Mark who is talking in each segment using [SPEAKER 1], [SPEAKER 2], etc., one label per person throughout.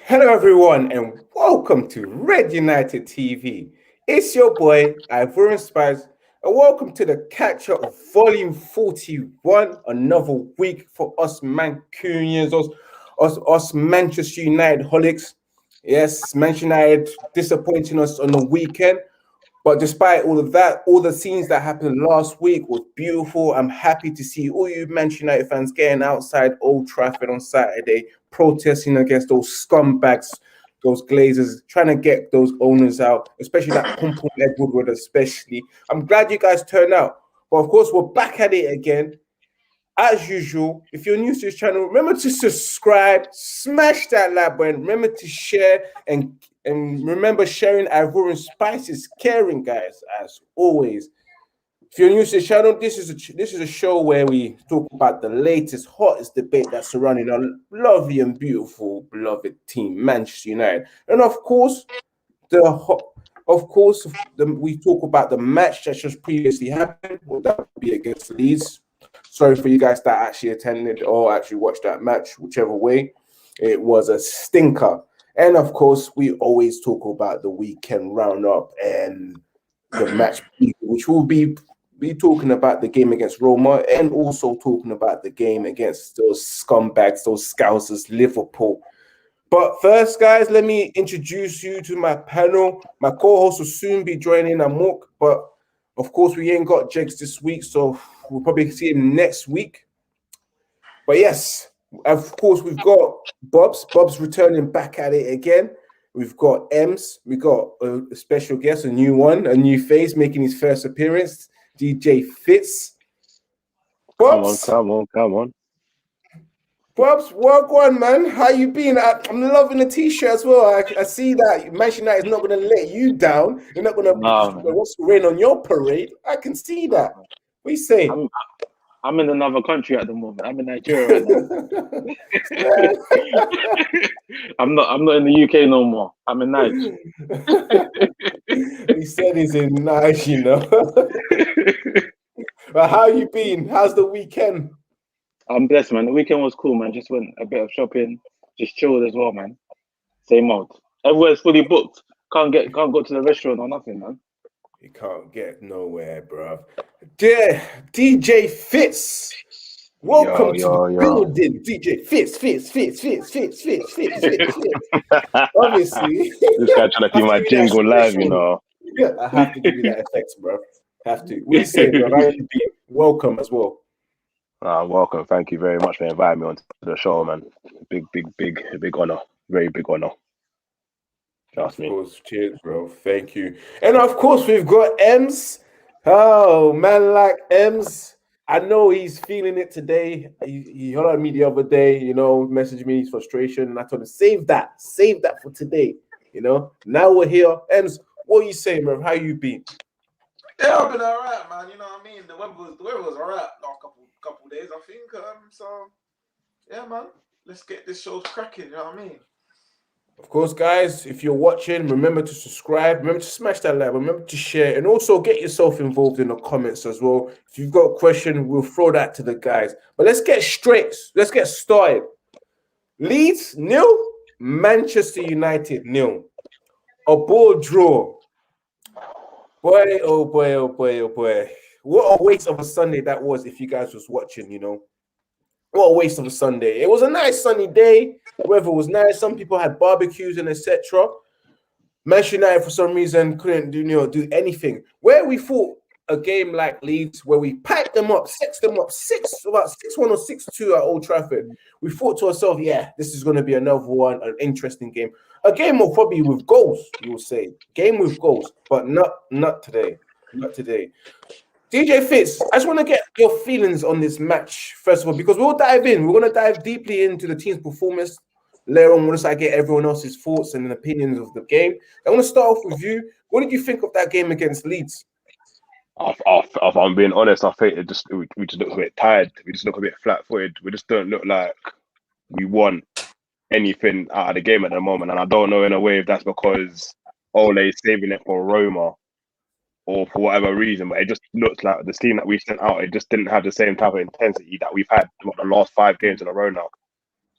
[SPEAKER 1] Hello, everyone, and welcome to Red United TV. It's your boy, Ivorian Spice, and welcome to the catch up volume 41. Another week for us Mancunians, us Manchester United holics. Yes, Manchester United disappointing us on the weekend. But despite all of that, all the scenes that happened last week was beautiful. I'm happy to see all you Manchester United fans getting outside Old Trafford on Saturday, protesting against those scumbags, those Glazers, trying to get those owners out, especially that Pum Pum Ed Woodward especially. I'm glad you guys turned out. But of course, we're back at it again. As usual, if you're new to this channel, remember to subscribe, smash that like button, remember to share, and remember sharing Ivorian Spices caring, guys, as always. If you're new to the channel, this is a show where we talk about the latest, hottest debate that's surrounding our lovely and beautiful, beloved team, Manchester United. And of course, we talk about the match that just previously happened. Well, that would be against Leeds. Sorry for you guys that actually attended or actually watched that match, whichever way. It was a stinker. And of course, we always talk about the weekend roundup and the match, which will be talking about the game against Roma and also talking about the game against those scumbags, those scousers, Liverpool. But first, guys, let me introduce you to my panel. My co-host will soon be joining Amok, but of course, we ain't got Jegs this week, so we'll probably see him next week. But yes, of course, we've got Bob's. Bob's returning back at it again. We've got Ems. We got a special guest, a new one, a new face making his first appearance, DJ Fitz.
[SPEAKER 2] Bob's, come on.
[SPEAKER 1] Bob's, work on, man. How you been? I'm loving the t-shirt as well. I see that Manchester United is not going to let you down. You're not going to rain on your parade. I can see that. What you saying?
[SPEAKER 2] I'm in another country at the moment. I'm in Nigeria right now. I'm not in the UK no more. I'm in Nigeria.
[SPEAKER 1] He said he's in Nigeria, But how you been? How's the weekend?
[SPEAKER 2] I'm blessed, man. The weekend was cool, man. Just went a bit of shopping, just chilled as well, man. Same old. Everywhere's fully booked. Can't go to the restaurant or nothing, man.
[SPEAKER 1] You can't get nowhere, bro. Dear DJ Fitz, welcome to the building, DJ Fitz. Obviously,
[SPEAKER 2] this guy trying to do my jingle live, you know.
[SPEAKER 1] I have to give you that effect, bro. Have to. What do you say, bro? Welcome as well.
[SPEAKER 2] Welcome. Thank you very much for inviting me onto the show, man. Big honor. Very big honor. Trust me.
[SPEAKER 1] Of course, cheers, bro. Thank you. And of course, we've got Ems. Oh, man, like Ems. I know he's feeling it today. He heard me the other day, messaged me his frustration. And I told him, save that for today. Now we're here. Ems, what are you saying, bro? How you been?
[SPEAKER 3] Yeah, I've been all right, man. You know what I mean? The weather was all right last couple days, I think. So, yeah, man. Let's get this show cracking, you know what I mean?
[SPEAKER 1] Of course, guys, if you're watching, remember to subscribe, remember to smash that like, remember to share, and also get yourself involved in the comments as well. If you've got a question, we'll throw that to the guys. But let's get started. Leeds 0, Manchester United 0. A ball draw. Boy, oh boy, oh boy, oh boy. What a waste of a Sunday that was if you guys was watching, What a waste of a Sunday. It was a nice sunny day. The weather was nice. Some people had barbecues and etc. Manchester United, for some reason, couldn't do anything. Where we thought a game like Leeds, where we packed them up, about 6-1 or 6-2 at Old Trafford, we thought to ourselves, yeah, this is going to be another one, an interesting game. A game will probably with goals, you will say. Game with goals, but not today. Not today. DJ Fitz, I just want to get your feelings on this match, first of all, because we'll dive in. We're going to dive deeply into the team's performance. Later on, once I get everyone else's thoughts and opinions of the game. I want to start off with you. What did you think of that game against Leeds?
[SPEAKER 2] If I'm being honest, I think we just look a bit tired. We just look a bit flat-footed. We just don't look like we want anything out of the game at the moment. And I don't know in a way if that's because Ole's saving it for Roma or for whatever reason, but it just looks like the team that we sent out, it just didn't have the same type of intensity that we've had the last 5 games in a row now.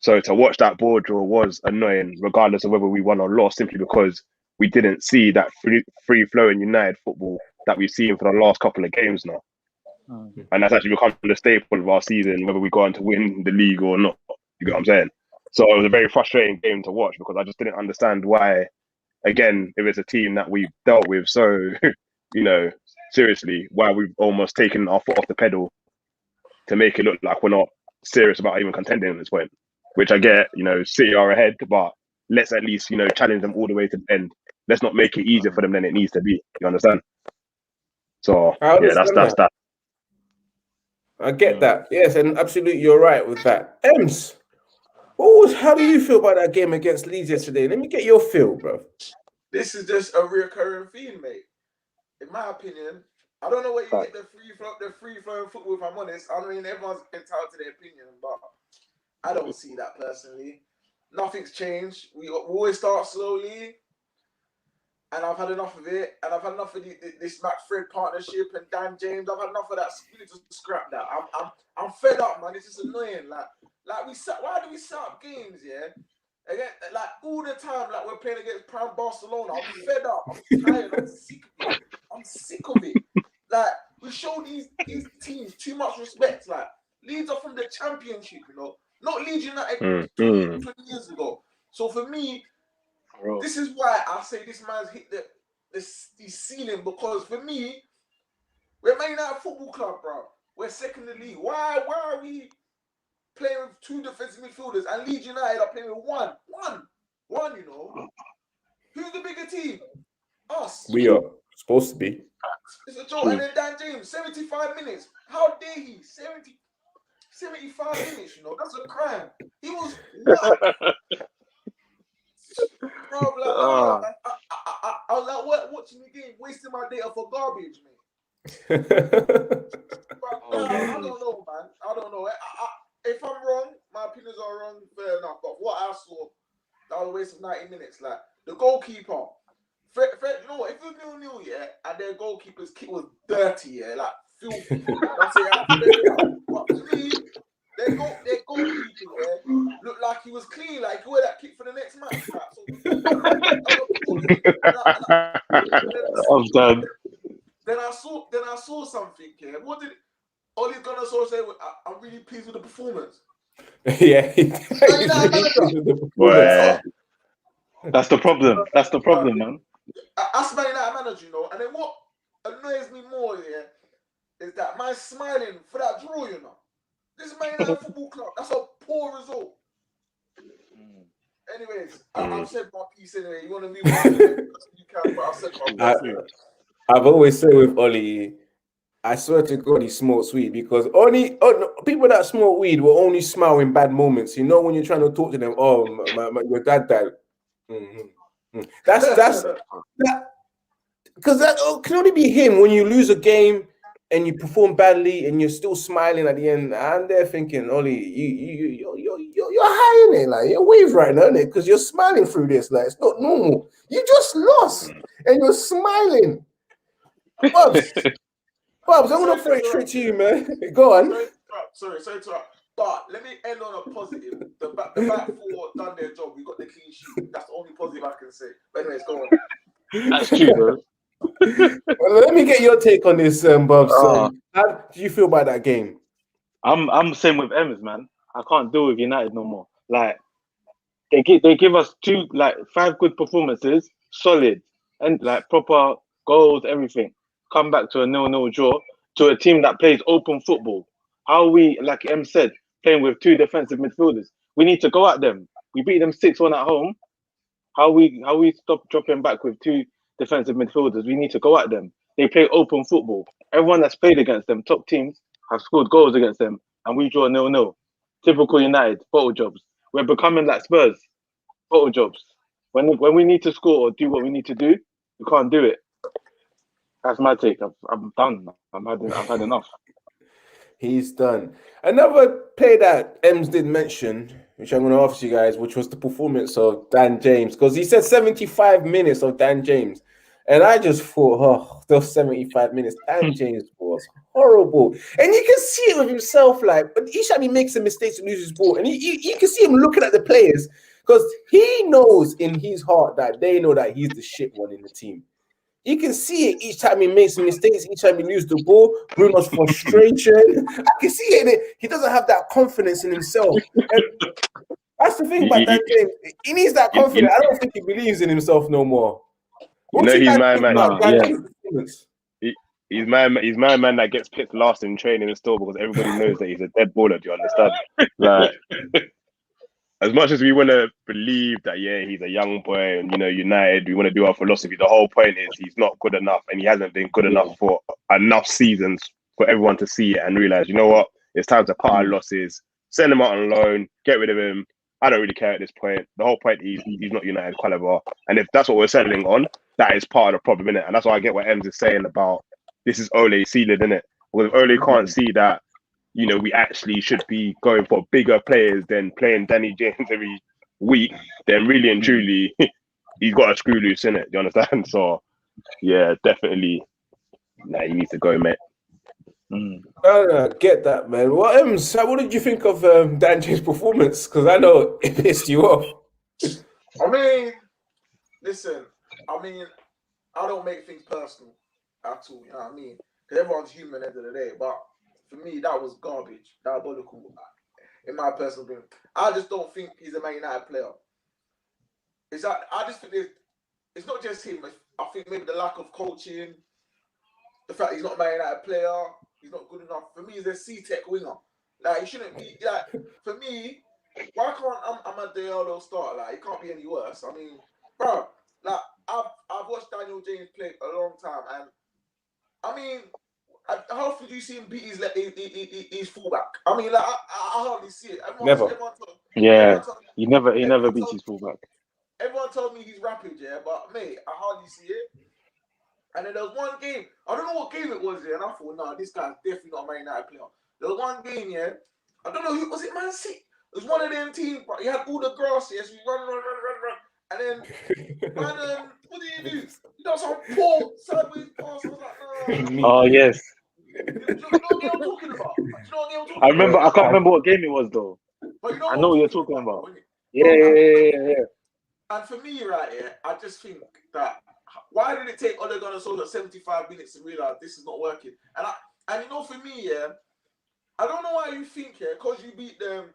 [SPEAKER 2] So to watch that ball draw was annoying, regardless of whether we won or lost, simply because we didn't see that free flowing United football that we've seen for the last couple of games now. And that's actually become the staple of our season, whether we go on to win the league or not. You get what I'm saying? So it was a very frustrating game to watch because I just didn't understand why, again, if it's a team that we've dealt with so, seriously, why we've almost taken our foot off the pedal to make it look like we're not serious about even contending at this point. Which I get, City are ahead, but let's at least, challenge them all the way to the end. Let's not make it easier for them than it needs to be. You understand? So, that's that.
[SPEAKER 1] I get that. Yes, and absolutely you're right with that. Ems, how do you feel about that game against Leeds yesterday? Let me get your feel, bro.
[SPEAKER 3] This is just a recurring theme, mate. In my opinion, I don't know where you get the free flowing football, if I'm honest. I mean, everyone's entitled to their opinion, but I don't see that personally. Nothing's changed. We always start slowly, and I've had enough of it. And I've had enough of this Fred partnership and Dan James. I've had enough of that. We need to scrap that. I'm fed up, man. It's just annoying. Why do we set up games? Yeah, again, like all the time. Like we're playing against Prime Barcelona. I'm fed up. I'm tired. I'm sick of it. Like we show these teams too much respect. Like Leeds are from the Championship, not Leeds United 20 years ago. So for me, this is why I say this man's hit the ceiling, because for me, we're Man United Football Club, bro. We're second in the league. Why are we playing with two defensive midfielders and Leeds United are playing with one? Who's the bigger team? Us.
[SPEAKER 1] We are supposed to be.
[SPEAKER 3] It's a joke. And then Dan James, 75 minutes. How dare he? 75 minutes, that's a crime. He was what? Bro, I was like, watching the game, wasting my data for garbage, man. I don't know, man. I don't know. If I'm wrong, my opinions are wrong, fair enough. But what I saw, that was a waste of 90 minutes. Like, the goalkeeper, Fred, if it was 0-0, yeah, and their goalkeeper's kick was dirty, yeah, like, filthy. I'm saying, but to me, their goalkeeper, yeah, looked like he was clean, like he would that kick for the next match.
[SPEAKER 4] I'm done.
[SPEAKER 3] Then I saw something here. What did Ole Gunnar Solskjaer say? I'm really pleased with the performance.
[SPEAKER 1] Yeah.
[SPEAKER 4] That's the problem. That's the problem, man.
[SPEAKER 3] That's Man United manager, And then what annoys me more, is that man smiling for that draw, This is Man United Football Club. That's a poor result. Anyways, I've said my piece anyway. You want to move on? You can, but I've said my piece.
[SPEAKER 1] I've always said with Ollie, I swear to God, he smokes weed, because people that smoke weed will only smile in bad moments. When you're trying to talk to them, your dad died. That's that, because that can only be him. When you lose a game and you perform badly and you're still smiling at the end, and they're thinking, Ollie, you're high in it, like you're wave right now, innit? Because you're smiling through this, like it's not normal. You just lost and you're smiling. Bubs, I'm gonna throw it straight to you, man. Go on.
[SPEAKER 3] Sorry to interrupt. But let me end on a positive. The back four done their job. We got the clean sheet. That's the only positive I can say. But anyways, go on.
[SPEAKER 4] That's true, bro.
[SPEAKER 1] Well, let me get your take on this, Bubs. How do you feel about that game?
[SPEAKER 4] I'm the same with Ems, man. I can't deal with United no more. Like they give us 5 good performances, solid, and like proper goals, everything. Come back to a 0-0 draw to a team that plays open football. How we, like Em said, playing with 2 defensive midfielders. We need to go at them. We beat them 6-1 at home. How we stop dropping back with 2 defensive midfielders? We need to go at them. They play open football. Everyone that's played against them, top teams, have scored goals against them, and we draw 0-0. Typical United, photo jobs. We're becoming like Spurs, photo jobs. When we need to score or do what we need to do, we can't do it. That's my take. I'm done. I've had enough.
[SPEAKER 1] He's done. Another play that Ems did mention, which I'm going to ask you guys, which was the performance of Dan James, because he said 75 minutes of Dan James. And I just thought, oh, those 75 minutes, Dan James was horrible. And you can see it with himself, like, but each time he makes a mistake to lose his ball, and you can see him looking at the players because he knows in his heart that they know that he's the shit one in the team. You can see it each time he makes mistakes, each time he loses the ball, Bruno's frustration. I can see it. He doesn't have that confidence in himself. And that's the thing about Dan James. He needs that confidence. I don't think he believes in himself no more.
[SPEAKER 2] He's my man. He's my man that gets picked last in training and still because everybody knows that he's a dead baller. Do you understand? Like, as much as we want to believe that, yeah, he's a young boy and, United, we want to do our philosophy, the whole point is he's not good enough and he hasn't been good enough for enough seasons for everyone to see it and realize, you know what, it's time to cut our losses, send him out on loan, get rid of him. I don't really care at this point. The whole point is he's not United caliber. And if that's what we're settling on, that is part of the problem, innit? And that's why I get what Ems is saying about this is Ole's ceiling, innit? Because if Ole can't see that, we actually should be going for bigger players than playing Danny James every week, then really and truly, he's got a screw loose in it. Do you understand? So, yeah, definitely, he needs to go, mate.
[SPEAKER 1] I get that, man. Well, Ems, what did you think of Dan James' performance? Because I know it pissed you off.
[SPEAKER 3] I mean, listen, I don't make things personal at all, you know what I mean? Because everyone's human at the end of the day, but for me, that was garbage, diabolical, in my personal opinion. I just don't think he's a Man United player. I just think it's not just him. I think maybe the lack of coaching, the fact he's not a Man United player, he's not good enough. For me, he's a C-Tech winger. Like, he shouldn't be, like, for me, why can't Amadeo start? Like, it can't be any worse. I mean, bro, like, I've watched Daniel James play a long time, and I mean, how often do you see him beat his fullback? I mean, like, I hardly see it.
[SPEAKER 1] Never.
[SPEAKER 4] He never beats his fullback.
[SPEAKER 3] Everyone told me he's rapid, yeah, but mate, I hardly see it. And then there was one game, I don't know what game it was, yeah, and I thought, no, this guy's definitely not a Man United player. There was one game, yeah, I don't know who was it, Man City? It was one of them teams, but he had all the grass, yeah, so he run. And then, man, what do? He does some poor sideways pass. I was like, no.
[SPEAKER 4] Oh, yes.
[SPEAKER 3] You know what I'm talking about?
[SPEAKER 4] I remember, I can't remember what game it was, though.
[SPEAKER 3] But
[SPEAKER 4] I know what you're talking about.
[SPEAKER 3] Yeah. And for me, right here, I just think that why did it take Ole Gunnar Solskjaer 75 minutes to realize this is not working? And for me, yeah, I don't know why you think, yeah, because you beat them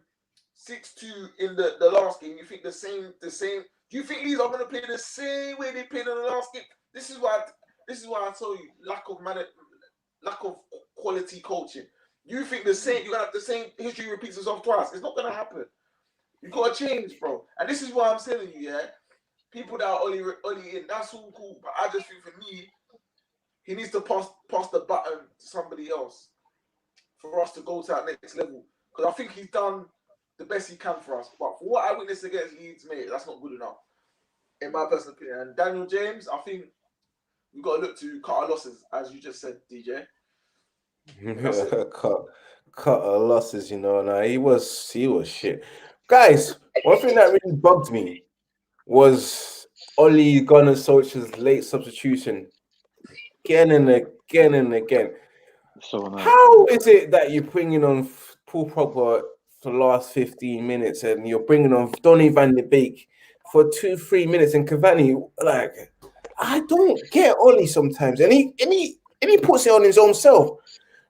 [SPEAKER 3] 6-2 in the last game, you think the same. Do you think these are going to play the same way they played in the last game? This is why I tell you, lack of quality coaching. You think the same? You're gonna have the same history repeats itself twice. It's not gonna happen. You gotta change, bro. And this is why I'm telling you, yeah. People that are only in, that's all cool. But I just think for me, he needs to pass the baton to somebody else for us to go to that next level. Because I think he's done the best he can for us. But for what I witnessed against Leeds, mate, that's not good enough, in my personal opinion. And Daniel James, I think we've got to look to cut our losses, as you just said, DJ.
[SPEAKER 1] cut our losses, No, he was shit. Guys, one thing that really bugged me was Ole Gunnar Solskjaer's late substitution again and again and again.
[SPEAKER 4] So nice.
[SPEAKER 1] How is it that you're bringing on Paul Pogba for the last 15 minutes and you're bringing on Donny van de Beek for 2-3 minutes and Cavani? Like, I don't get Ole sometimes, and he puts it on his own self.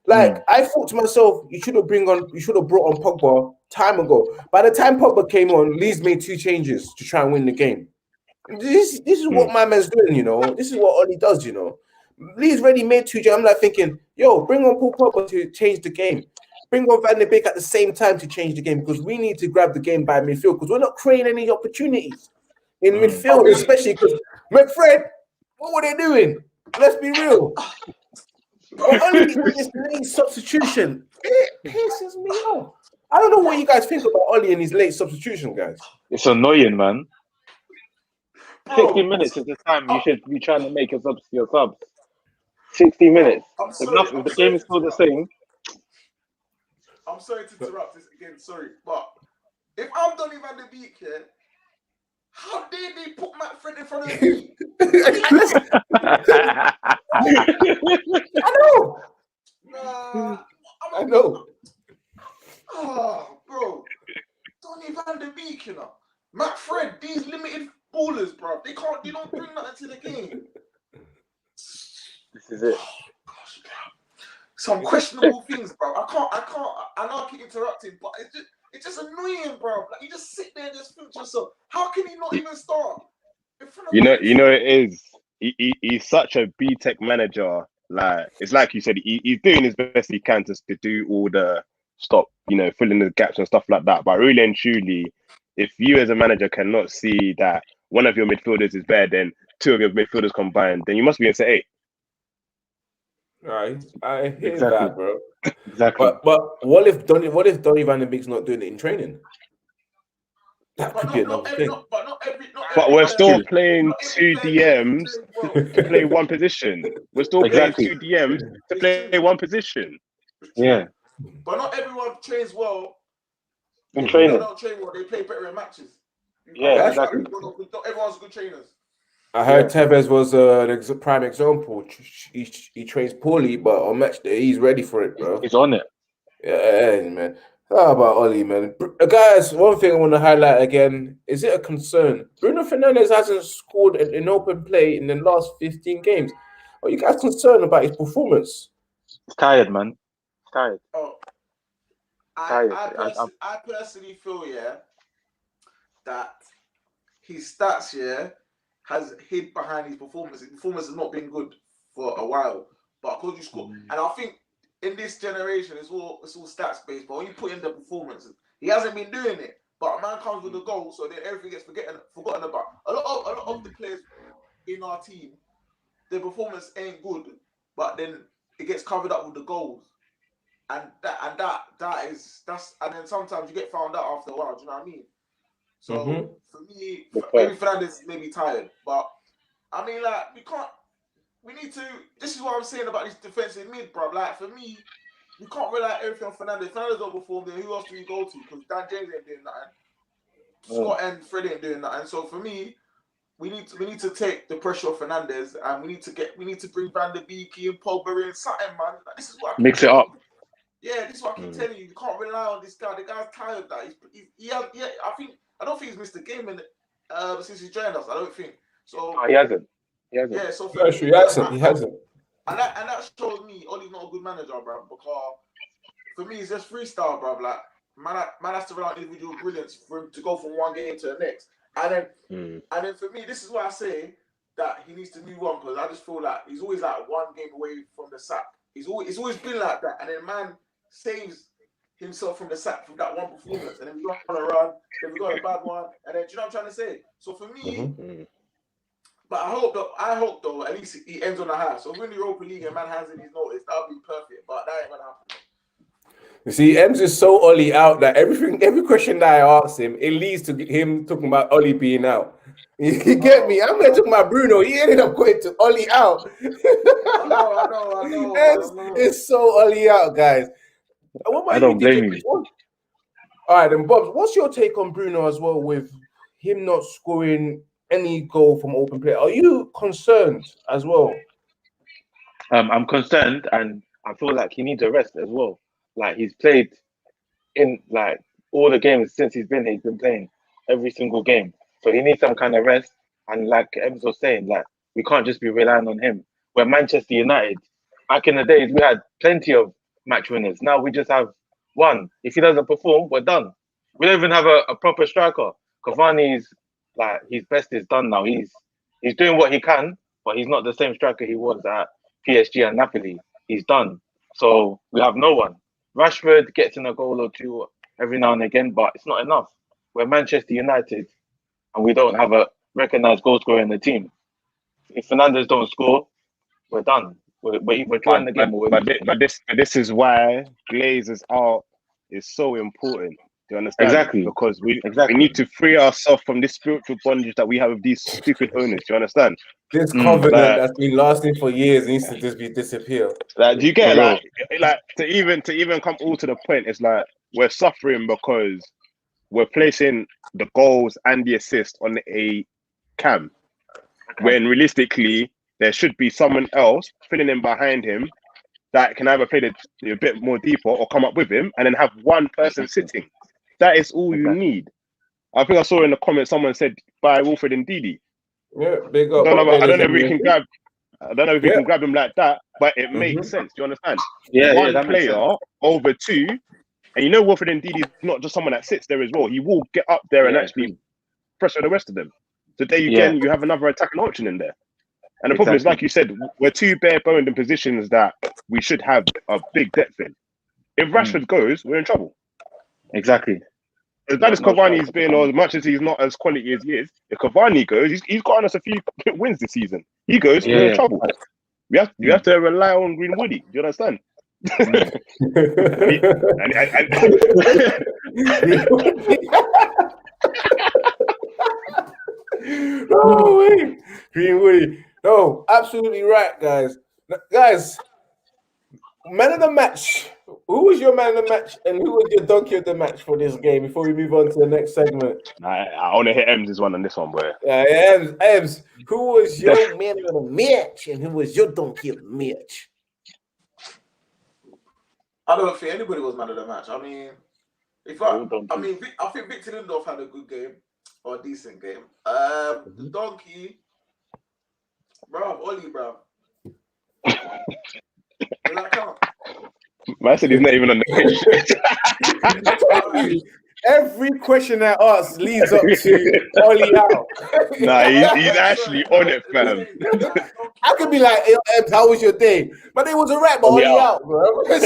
[SPEAKER 1] Like, I thought to myself, you should have brought on Pogba time ago. By the time Pogba came on, Leeds made 2 changes to try and win the game. This is what my man's doing, This is what Ole does, Leeds already made 2 changes. I'm like thinking, yo, bring on Paul Pogba to change the game. Bring on Van de Beek at the same time to change the game, because we need to grab the game by midfield, because we're not creating any opportunities in midfield, especially because McFred, what were they doing? Let's be real. But only this late substitution, it pisses me off. I don't know what you guys think about Ole and his late substitution, guys.
[SPEAKER 4] It's annoying, man. 60 minutes is the time you should be trying to make your subs. 60 minutes. If the game is still the same.
[SPEAKER 3] I'm sorry to interrupt this again, sorry. But if I'm Donny van de Beek here, how dare they put Matt Fred in front of me?
[SPEAKER 1] I know.
[SPEAKER 3] Nah,
[SPEAKER 1] I know.
[SPEAKER 3] Oh, bro. Donny Van Der Beek, you know. Matt Fred, these limited ballers, bro. They don't bring nothing to the game.
[SPEAKER 4] This is it.
[SPEAKER 3] Gosh, bro. Some questionable things, bro. I know I keep interrupting, but it's just annoying, bro. Like, you just sit there and just think to yourself, how can he not even start? In front of
[SPEAKER 2] You know it is. He's such a B-Tech manager. Like it's like you said, he's doing his best he can to do all the filling the gaps and stuff like that. But really and truly, if you as a manager cannot see that one of your midfielders is better than two of your midfielders combined, then you must be in set 8.
[SPEAKER 1] Right, I hear
[SPEAKER 4] Exactly.
[SPEAKER 1] that, bro.
[SPEAKER 4] Exactly.
[SPEAKER 1] But what if Donny Van Der Beek's not doing it in training? That could be another thing.
[SPEAKER 2] But we're still playing
[SPEAKER 3] not
[SPEAKER 2] two
[SPEAKER 3] every player
[SPEAKER 2] DMs
[SPEAKER 3] plays well.
[SPEAKER 2] to play one position. We're still
[SPEAKER 4] Exactly.
[SPEAKER 2] playing two DMs to play one position.
[SPEAKER 4] Yeah.
[SPEAKER 3] But not everyone trains well.
[SPEAKER 4] In
[SPEAKER 3] If
[SPEAKER 4] training.
[SPEAKER 3] They don't train well. They play better in matches.
[SPEAKER 4] Yeah, exactly.
[SPEAKER 3] Not everyone's good trainers.
[SPEAKER 1] I heard Tevez was an prime example. He trains poorly, but on match day he's ready for it, bro.
[SPEAKER 4] He's on it.
[SPEAKER 1] Yeah, man. How about Oli, man? Guys, one thing I want to highlight again, is it a concern? Bruno Fernandes hasn't scored in open play in the last 15 games. Are you guys concerned about his performance?
[SPEAKER 4] He's tired, man. He's tired.
[SPEAKER 3] Oh,
[SPEAKER 4] Tired.
[SPEAKER 3] I personally feel, that his stats, has hid behind his performance. His performance has not been good for a while. But because you score, and I think in this generation, it's all stats based. But when you put in the performances, he hasn't been doing it. But a man comes with a goal, so then everything gets forgotten about. A lot of the players in our team, their performance ain't good, but then it gets covered up with the goals, and then sometimes you get found out after a while. Do you know what I mean? So for me, maybe Fernandes is maybe tired, but I mean, like, we need to. This is what I'm saying about this defensive mid, bro. Like, for me, we can't rely everything on Fernandes. If Fernandes don't perform, then who else do we go to? Because Dan James ain't doing nothing. Scott and Fred ain't doing nothing. So for me, we need to take the pressure off Fernandes, and we need to bring Van Der Beek and Pogba in, something, man. Like, this is what I
[SPEAKER 4] mix it up.
[SPEAKER 3] Yeah, this is what I keep telling you. You can't rely on this guy. The guy's tired. That I don't think he's missed a game since he's joined us. I don't think so.
[SPEAKER 4] No, he hasn't.
[SPEAKER 3] Yeah, so
[SPEAKER 1] he hasn't.
[SPEAKER 3] And that shows me Ollie's not a good manager, bro. Because for me, it's just freestyle, bro. Like, man has to rely on individual brilliance for him to go from one game to the next. And then for me, this is why I say that he needs to move on, because I just feel like he's always like one game away from the sack. It's always been like that. And then man saves himself from the sack from that one performance, and then we go on a run, then we got a bad one, and then do you know what I'm trying to say? So for me, but I hope though, at least he ends on a high. So if we're in the Europa League and man hands in his notice, that would be perfect. But that ain't gonna happen.
[SPEAKER 1] You see, Ems is so Oli out that every question that I ask him, it leads to him talking about Oli being out. You get me? I'm going to talk about Bruno. He ended up going to Oli out.
[SPEAKER 3] I know.
[SPEAKER 1] Ems is so Oli out, guys.
[SPEAKER 4] I don't blame you.
[SPEAKER 1] All right, then, Bobs, what's your take on Bruno as well, with him not scoring any goal from open play? Are you concerned as well?
[SPEAKER 4] I'm concerned, and I feel like he needs a rest as well. Like, he's played in like all the games since he's been playing every single game. So he needs some kind of rest. And like Ems was saying, like, we can't just be relying on him. We're Manchester United. Back in the days, we had plenty of match winners. Now we just have one. If he doesn't perform, we're done. We don't even have a proper striker. Cavani's like, his best is done now. He's doing what he can, but he's not the same striker he was at PSG and Napoli. He's done. So we have no one. Rashford gets in a goal or two every now and again, but it's not enough. We're Manchester United, and we don't have a recognised goal scorer in the team. If Fernandes don't score, we're done. We're trying the game.
[SPEAKER 2] But this is why Glazers out is so important. Do you understand?
[SPEAKER 4] Exactly.
[SPEAKER 2] Because we need to free ourselves from this spiritual bondage that we have with these stupid owners. Do you understand?
[SPEAKER 1] This covenant that's been lasting for years needs to just disappear.
[SPEAKER 2] Like, do you get like to even come all to the point? It's like we're suffering because we're placing the goals and the assist on a cam. when realistically there should be someone else filling in behind him that can either play a bit more deeper or come up with him, and then have one person sitting. That is all you need. I think I saw in the comments someone said buy Wilfred and Ndidi.
[SPEAKER 1] Yeah, big up.
[SPEAKER 2] I don't know if we can grab. I don't know if we can grab him like that, but it makes
[SPEAKER 1] Mhm.
[SPEAKER 2] sense. Do you understand?
[SPEAKER 4] Yeah,
[SPEAKER 2] One
[SPEAKER 4] that makes
[SPEAKER 2] player
[SPEAKER 4] sense.
[SPEAKER 2] over two, and you know Wilfred and Ndidi is not just someone that sits there as well. He will get up there and actually pressure the rest of them. So there you have another attacking option in there. And the problem is, like you said, we're too bare-boned in positions that we should have a big depth in. If Rashford goes, we're in trouble.
[SPEAKER 4] Exactly.
[SPEAKER 2] As bad as Cavani's been, or as much as he's not as quality as he is, if Cavani goes, he's gotten us a few wins this season. He goes, we're in trouble. You have to rely on Greenwoody. Do you understand?
[SPEAKER 1] Oh, wait. Greenwoody. No, absolutely right, guys. Guys, man of the match. Who was your man of the match and who was your donkey of the match for this game before we move on to the next segment?
[SPEAKER 2] I want to hit Ems' one on this one, boy.
[SPEAKER 1] Yeah, Ems, who was your man of the match and who was your donkey of the match?
[SPEAKER 3] I don't think anybody was man of the match. I mean, I think Victor Lindelof had a good game or a decent game. The donkey, bro, Oli, bro. Does that count?
[SPEAKER 2] Man said he's not even on the pitch.
[SPEAKER 1] Every question I ask leads up to Oli out.
[SPEAKER 2] Nah, he's actually on it, fam.
[SPEAKER 1] I could be like, hey, Ems, how was your day? My day was alright, but Oli out, bro.
[SPEAKER 3] The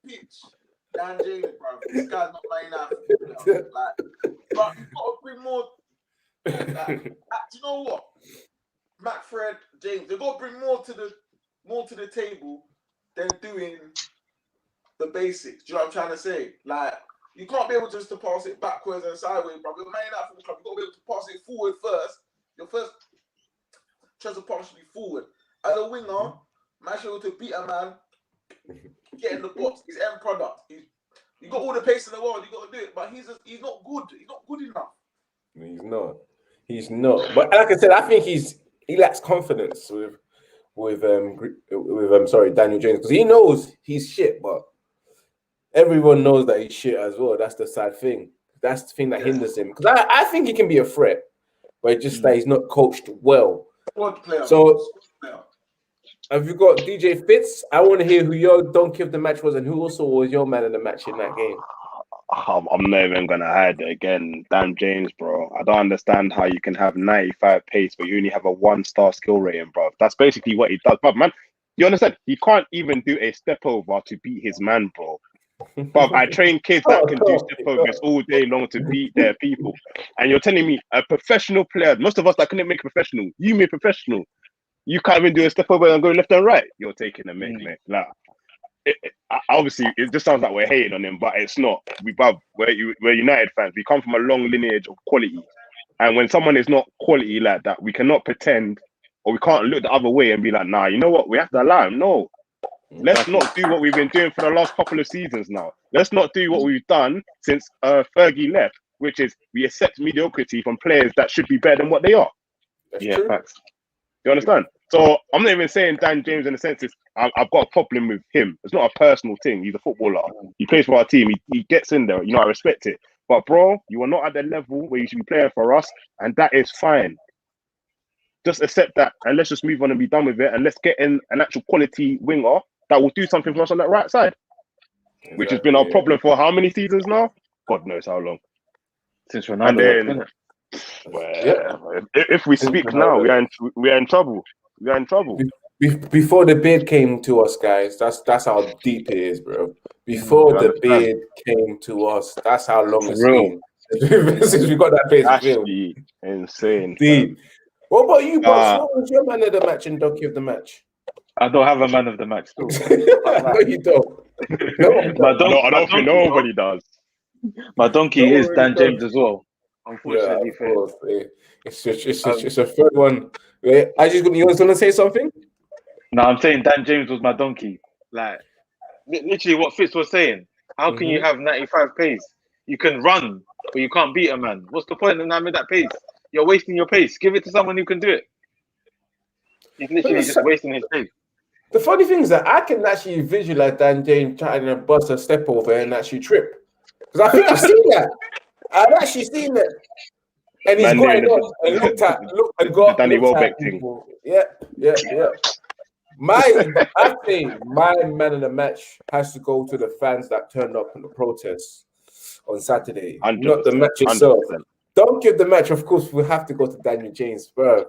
[SPEAKER 3] pitch. Dan James, bro. This guy's not playing out. Like, but you've got to bring more. Do you know what? Matt, Fred, James, they've got to bring more to the table than doing the basics. Do you know what I'm trying to say? Like, you can't be able just to pass it backwards and sideways, bro. You're Man United club. You've got to be able to pass it forward first. Your first chance of pass should be forward. As a winger, man should be able to beat a man, get in the box. He's end product. You got all the pace in the world. You got to do it, but he's not good. He's not good enough.
[SPEAKER 1] He's not. But like I said, I think he lacks confidence with Daniel James, because he knows he's shit, but everyone knows that he's shit as well. That's the sad thing. That's the thing that hinders him. Because I think he can be a threat, but it's just that he's not coached well. So, have you got DJ Fitz? I want to hear who your donkey of the match was and who also was your man of the match in that game.
[SPEAKER 2] I'm not even gonna hide it again. Dan James, bro. I don't understand how you can have 95 pace, but you only have a 1-star skill rating, bro. That's basically what he does. But man, you understand? He can't even do a step over to beat his man, bro. But I train kids that can do step overs all day long to beat their people. And you're telling me a professional player, most of us that couldn't make a professional, you made professional. You can't even do a step over and go left and right. You're taking a mick, mate. Like, obviously, it just sounds like we're hating on him, but it's not. We're United fans. We come from a long lineage of quality. And when someone is not quality like that, we cannot pretend, or we can't look the other way and be like, nah, you know what? We have to allow him. No. Let's not do what we've been doing for the last couple of seasons now. Let's not do what we've done since Fergie left, which is we accept mediocrity from players that should be better than what they are.
[SPEAKER 1] That's true.
[SPEAKER 2] Facts. You understand? So I'm not even saying Dan James in the sense I've got a problem with him. It's not a personal thing. He's a footballer. He plays for our team. He gets in there. You know, I respect it. But bro, you are not at the level where you should be playing for us, and that is fine. Just accept that, and let's just move on and be done with it. And let's get in an actual quality winger that will do something for us on that right side, which has been our problem for how many seasons now? God knows how long.
[SPEAKER 4] Since Ronaldo.
[SPEAKER 2] If we speak now, we are in trouble. We are in trouble.
[SPEAKER 1] Before the beard came to us, guys, that's how deep it is, bro. Before the beard came to us, that's how long it's been since we got that beard.
[SPEAKER 2] Actually, insane.
[SPEAKER 1] Deep. What about you, boss? What was your man of the match and donkey of the match?
[SPEAKER 4] I don't have a man of the match still.
[SPEAKER 1] No, you don't. No,
[SPEAKER 2] I don't think nobody does.
[SPEAKER 4] My donkey is Dan James as well. Unfortunately,
[SPEAKER 1] it's a third one. You was gonna say something?
[SPEAKER 4] No, I'm saying Dan James was my donkey. Like literally what Fitz was saying. How can you have 95 pace? You can run, but you can't beat a man. What's the point in having that pace? you're wasting your pace. Give it to someone who can do it. He's literally just wasting his pace.
[SPEAKER 1] The funny thing is that I can actually visualize Dan James trying to bust a step over and actually trip. Because I think I've seen that. I've actually seen that. And he's got it on and looked
[SPEAKER 2] Danny
[SPEAKER 1] at
[SPEAKER 2] Welbeck thing.
[SPEAKER 1] people. Yeah. I think my man of the match has to go to the fans that turned up in the protest on Saturday, not the match itself.
[SPEAKER 2] 100%.
[SPEAKER 1] Don't give the match. Of course, we have to go to Daniel James, bro.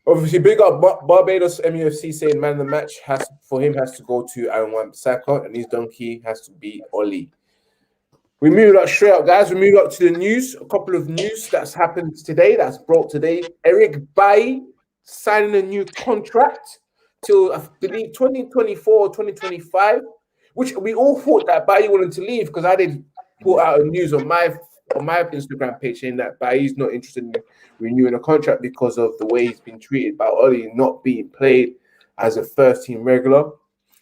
[SPEAKER 1] Obviously, big up Barbados MUFC saying man of the match has to go to Aaron Wan-Bissaka, and his donkey has to be Oli. We move up straight up, guys. We move up to the news. A couple of news that's happened today, that's brought today. Eric Bailly signing a new contract till, I believe, 2024 or 2025, which we all thought that Bailly wanted to leave because I did put out a news on my Instagram page saying that Bailly's not interested in renewing a contract because of the way he's been treated by Oli not being played as a first-team regular.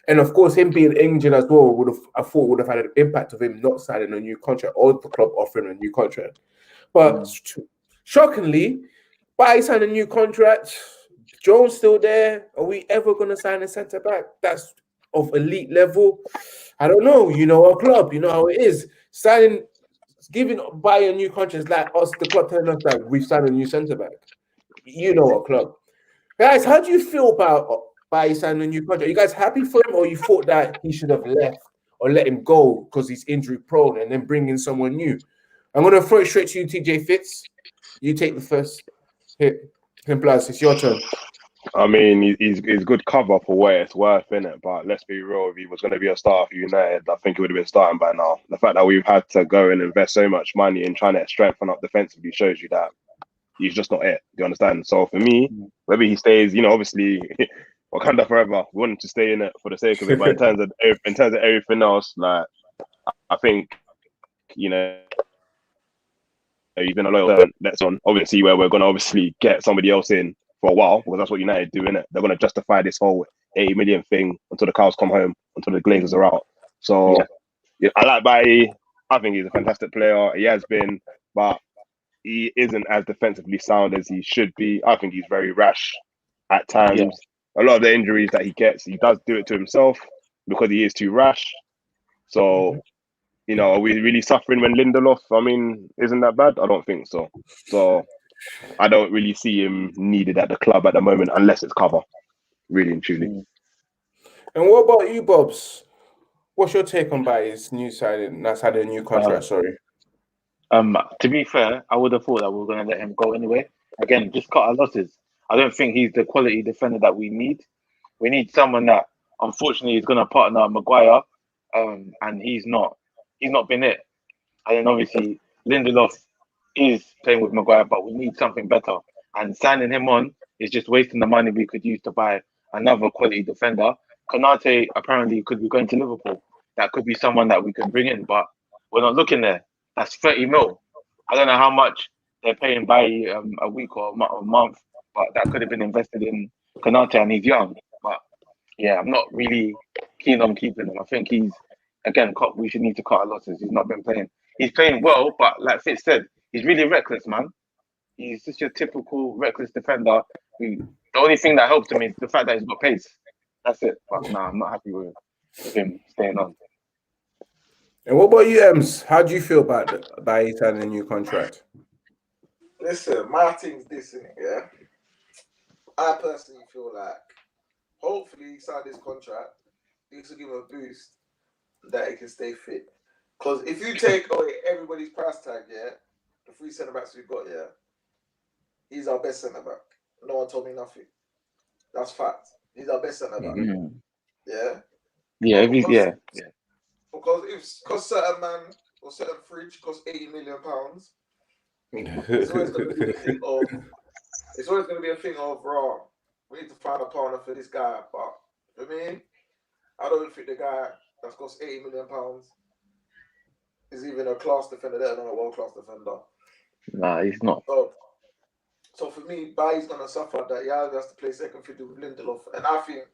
[SPEAKER 1] And of course, him being injured as well would have had an impact of him not signing a new contract or the club offering a new contract. But shockingly, Bailly signed a new contract. Jones still there. Are we ever going to sign a centre back that's of elite level? I don't know. You know our club. You know how it is. Giving Bailly a new contract is like us, the club telling us that we've signed a new centre back. You know our club. Guys, how do you feel about Bailly signing a new contract? Are you guys happy for him, or you thought that he should have left or let him go because he's injury prone and then bring in someone new? I'm going to throw it straight to you, TJ Fitz. You take the first hit. Plus, it's your turn.
[SPEAKER 2] I mean, he's good cover for where it's worth, innit? But let's be real, if he was going to be a starter for United, I think he would have been starting by now. The fact that we've had to go and invest so much money in trying to strengthen up defensively shows you that he's just not it. Do you understand? So for me, whether he stays, obviously, Wakanda forever. We want him to stay in it for the sake of it. But in terms of everything else, like I think, he's been a loyal. That's on. Obviously, where we're going to obviously get somebody else in for a while, because that's what United do, innit? They're going to justify this whole 80 million thing until the cows come home, until the Glazers are out. So I like Bailly. I think he's a fantastic player. He has been, but he isn't as defensively sound as he should be. I think he's very rash at times. A lot of the injuries that he gets, he does do it to himself because he is too rash. So, are we really suffering when Lindelof, isn't that bad? I don't think so. So I don't really see him needed at the club at the moment unless it's cover, really and truly.
[SPEAKER 1] And what about you, Bobs? What's your take on Bailly's new signing? That's had a new contract, sorry.
[SPEAKER 4] To be fair, I would have thought that we were going to let him go anyway. Again, just cut our losses. I don't think he's the quality defender that we need. We need someone that, unfortunately, is going to partner Maguire, and he's not been it. And then obviously Lindelof is playing with Maguire, but we need something better. And signing him on is just wasting the money we could use to buy another quality defender. Konate apparently could be going to Liverpool. That could be someone that we could bring in, but we're not looking there. That's 30 mil. I don't know how much they're paying Bailly a week or a month, but that could have been invested in Konate, and he's young. But yeah, I'm not really keen on keeping him. I think we should need to cut our losses. He's not been playing. He's playing well, but like Fitz said, he's really reckless, man. He's just your typical reckless defender. The only thing that helped him is the fact that he's got pace. That's it. But I'm not happy with him staying on.
[SPEAKER 1] And what about you, Ems? How do you feel about Bailly signing a new contract?
[SPEAKER 3] Listen, my thing's this, innit, yeah? I personally feel like hopefully he signed this contract. This will give him a boost that he can stay fit. Because if you take away everybody's price tag, the 3 centre backs we've got, he's our best centre back. No one told me nothing. That's fact. He's our best centre back. Because certain man or certain fridge costs £80 million, it's always going to be a thing of. It's always going to be a thing of raw. We need to find a partner for this guy, but for me, I don't think the guy that's cost £80 million is even a class defender, let alone a world-class defender.
[SPEAKER 4] Nah, he's not.
[SPEAKER 3] So for me, Bailly's gonna suffer that. He either has to play second fiddle with Lindelof, and I think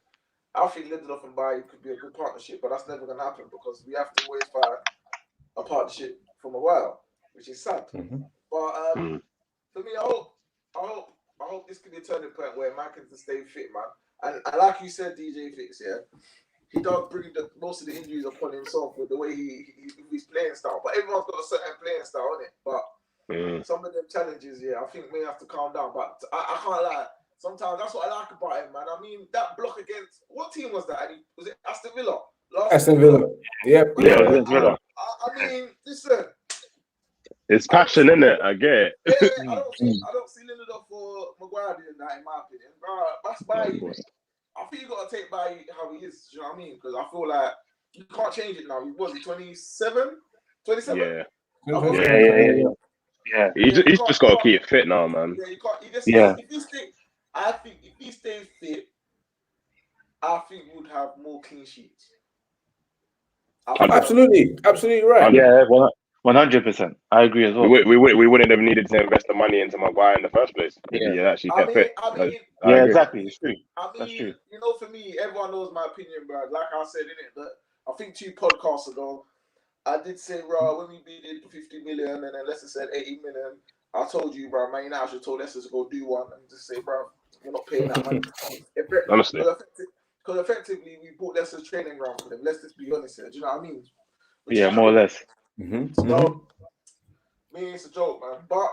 [SPEAKER 3] Lindelof and Bailly could be a good partnership, but that's never gonna happen because we have to always find a partnership from a while, which is sad. But for me, I hope I hope this can be a turning point where man can stay fit, man. And like you said, DJ Fix, yeah, he does bring most of the injuries upon himself with the way his playing style. But everyone's got a certain playing style, innit? But some of them challenges, yeah, I think we have to calm down. But I can't lie. Sometimes that's what I like about him, man. I mean, that block against what team was that? Was it Aston Villa?
[SPEAKER 1] Aston Villa. Yep.
[SPEAKER 2] Yeah, it was Villa.
[SPEAKER 3] I mean, listen.
[SPEAKER 2] It's passion, isn't it? I get it.
[SPEAKER 3] Yeah, I don't see Lindelof for Maguire doing that, in my opinion. That's Bailly. I think you got to take Bailly how he is. Do you know what I mean? Because I feel like you can't change it now. He was 27? 27?
[SPEAKER 2] Yeah. He's just got to keep fit now, man.
[SPEAKER 3] Yeah, you can't. I think if he stays fit, I think we would have more clean sheets.
[SPEAKER 1] Absolutely right.
[SPEAKER 4] Yeah, 100%. I agree as well.
[SPEAKER 2] We wouldn't have needed to invest the money into Maguire in the first place. Yeah, actually kept fit.
[SPEAKER 4] Yeah, exactly. It's true.
[SPEAKER 3] That's true. You know, for me, everyone knows my opinion, bro. Like I said, innit, but I think 2 podcasts ago, I did say, bro, when we bid 50 million and then Leicester said 80 million, I told you, bro, Man United should told Leicester to go do one and just say, bro, we're not paying that money.
[SPEAKER 2] Honestly.
[SPEAKER 3] Because effectively, we bought Leicester's training ground for them. Let's just be honest here. Do you know what I mean?
[SPEAKER 4] More or less.
[SPEAKER 3] So, it's a joke, man. But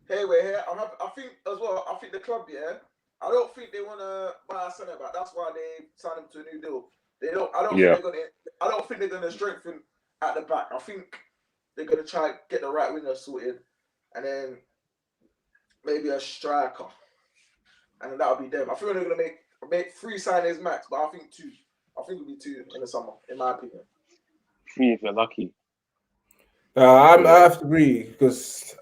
[SPEAKER 3] hey, we're here. I think as well. I think the club, yeah. I don't think they want to buy a centre back. That's why they signed him to a new deal. They don't. I don't think they're gonna strengthen at the back. I think they're gonna try and get the right winger sorted, and then maybe a striker, and then that'll be them. I think they're gonna make 3 signings max, but I think 2. I think it'll be 2 in the summer, in my opinion.
[SPEAKER 4] 3 if you're lucky.
[SPEAKER 1] I have to agree because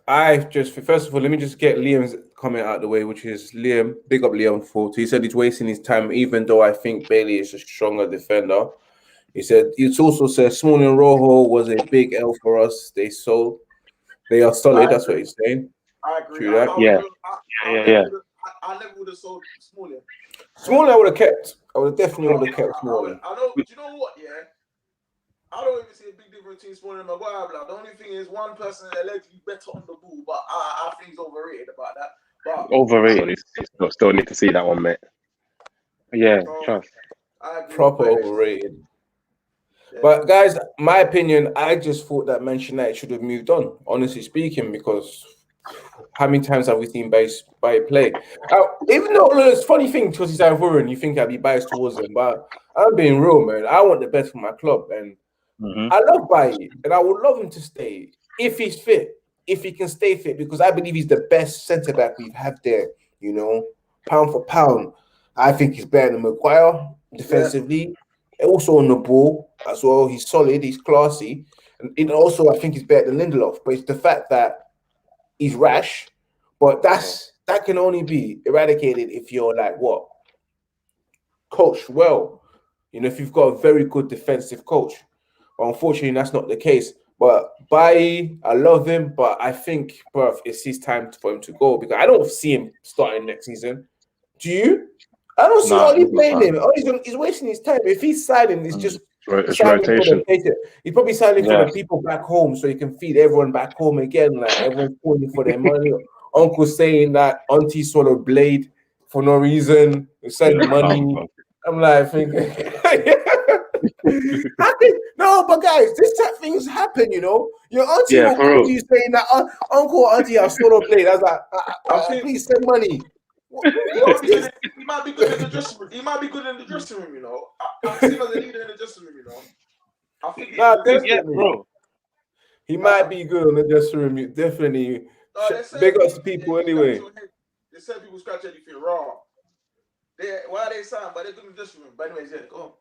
[SPEAKER 1] first of all, let me just get Liam's comment out of the way, which is Liam, big up Liam for. He said he's wasting his time, even though I think Bailey is a stronger defender. He said it's also said Smalling and Rojo was a big L for us. They are solid. That's what he's saying.
[SPEAKER 3] I agree.
[SPEAKER 1] True that.
[SPEAKER 3] I never would have sold Smalling.
[SPEAKER 1] Smalling, I would have kept. I would have definitely kept Smalling.
[SPEAKER 3] I know. Do you know what? Yeah. I don't even see a big difference between Smalling and Maguire. The only thing is one person allegedly better on the ball, but I think he's overrated about that. But
[SPEAKER 2] overrated. Still need to see that one, mate.
[SPEAKER 4] Yeah, trust.
[SPEAKER 1] Proper overrated. Yeah. But guys, my opinion, I just thought that Manchester United should have moved on, honestly speaking, because how many times have we seen Bailly play? Even though it's a funny thing, because he's Ivorian, you think I'd be biased towards him, but I'm being real, man. I want the best for my club, and I love Bailly, and I would love him to stay if he's fit, if he can stay fit, because I believe he's the best centre back we've had there. You know, pound for pound, I think he's better than Maguire defensively, also on the ball as well. He's solid, he's classy, and also I think he's better than Lindelof. But it's the fact that he's rash, but that can only be eradicated if you're coached well. You know, if you've got a very good defensive coach. But unfortunately, that's not the case. But Bailly, I love him, but I think, bruv, it's his time for him to go because I don't see him starting next season. Do you? I don't see Oli playing him. He's wasting his time. If he's signing, it's just
[SPEAKER 2] rotation.
[SPEAKER 1] He's probably signing for the people back home so he can feed everyone back home again. Like everyone's calling for their money. Uncle saying that auntie swallowed blade for no reason. Send money. I'm like thinking. But guys, this type of things happen, you know. Your auntie will call you saying that uncle or auntie have swallowed blade. I was like, please send money.
[SPEAKER 3] He might be good in the dressing room. You know. I've seen him as a leader in the dressing room, you know. I think
[SPEAKER 1] bro. He might be good in the dressing room. Definitely. Big ups to people anyway.
[SPEAKER 3] They said people scratch anything wrong. Why are they signed? But they're good in the dressing room. But anyways, go on.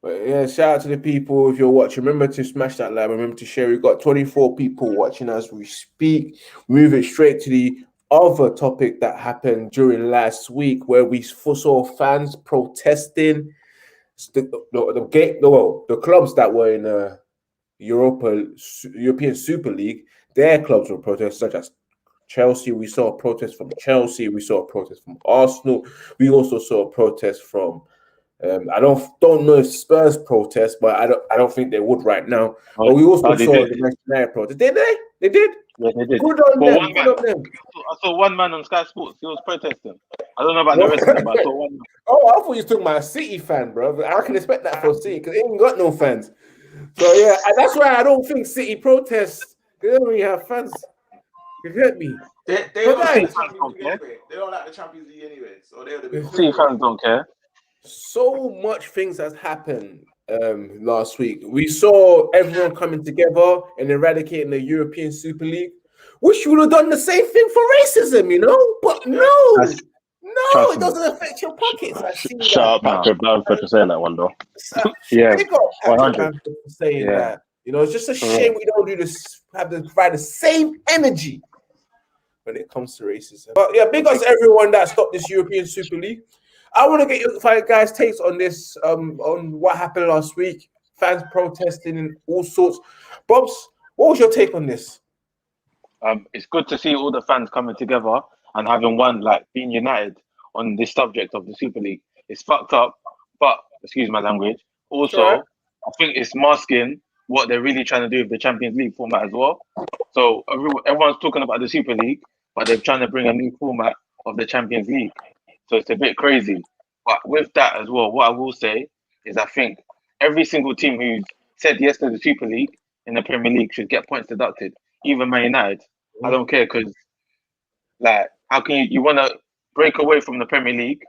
[SPEAKER 1] But yeah, shout out to the people if you're watching. Remember to smash that like. Remember to share. We've got 24 people watching as we speak. Move it straight to the other topic that happened during last week, where we saw fans protesting the clubs that were in the European Super League. Their clubs were protesting, such as Chelsea. We saw a protest from Chelsea. We saw a protest from Arsenal. We also saw a protest from. I don't know if Spurs protest, but I don't think they would right now. But we also saw the Manchester United protest. Did they? They did.
[SPEAKER 4] Yeah, they did.
[SPEAKER 1] Good on
[SPEAKER 4] But
[SPEAKER 1] them.
[SPEAKER 4] one
[SPEAKER 1] Good
[SPEAKER 4] man,
[SPEAKER 1] on them.
[SPEAKER 4] I saw one man on Sky Sports. He was protesting. I don't know about the
[SPEAKER 1] What?
[SPEAKER 4] rest of them, but I saw one man.
[SPEAKER 1] Oh, I thought you were talking about a City fan, bro. But I can expect that for City because they ain't got no fans. So yeah, and that's why I don't think City protests. They don't really have fans. You get me?
[SPEAKER 3] They
[SPEAKER 1] But
[SPEAKER 3] don't like
[SPEAKER 1] guys,
[SPEAKER 3] the Champions League anyway. They don't like the Champions League anyway. So they would have been
[SPEAKER 4] City fans don't care.
[SPEAKER 1] so much things has happened last week. We saw everyone coming together and eradicating the European Super League. Wish you would have done the same thing for racism, you know? But no,
[SPEAKER 4] That's-
[SPEAKER 1] no,
[SPEAKER 4] trust
[SPEAKER 1] it
[SPEAKER 4] me.
[SPEAKER 1] doesn't affect your pockets. I see
[SPEAKER 2] Shout out
[SPEAKER 1] that.
[SPEAKER 2] Patrick Bamford for saying that one though.
[SPEAKER 4] Yeah,
[SPEAKER 1] Big up Patrick
[SPEAKER 4] 100.
[SPEAKER 1] Bamford for saying
[SPEAKER 4] Yeah.
[SPEAKER 1] that. You know, it's just a
[SPEAKER 4] Correct.
[SPEAKER 1] shame we don't do this, provide the same energy when it comes to racism. But yeah, big ups to everyone that stopped this European Super League. I want to get your guys' takes on this, on what happened last week. Fans protesting and all sorts. Bobs, what was your take on this?
[SPEAKER 4] It's good to see all the fans coming together and having one, like, being united on this subject of the Super League. It's fucked up, but excuse my language. Also,
[SPEAKER 1] Alright.
[SPEAKER 4] I think it's masking what they're really trying to do with the Champions League format as well. So everyone's talking about the Super League, but they're trying to bring a new format of the Champions League. So it's a bit crazy. But with that as well, what I will say is I think every single team who's said yes to the Super League in the Premier League should get points deducted. Even Man United. I don't care because, like, how can you want to break away from the Premier League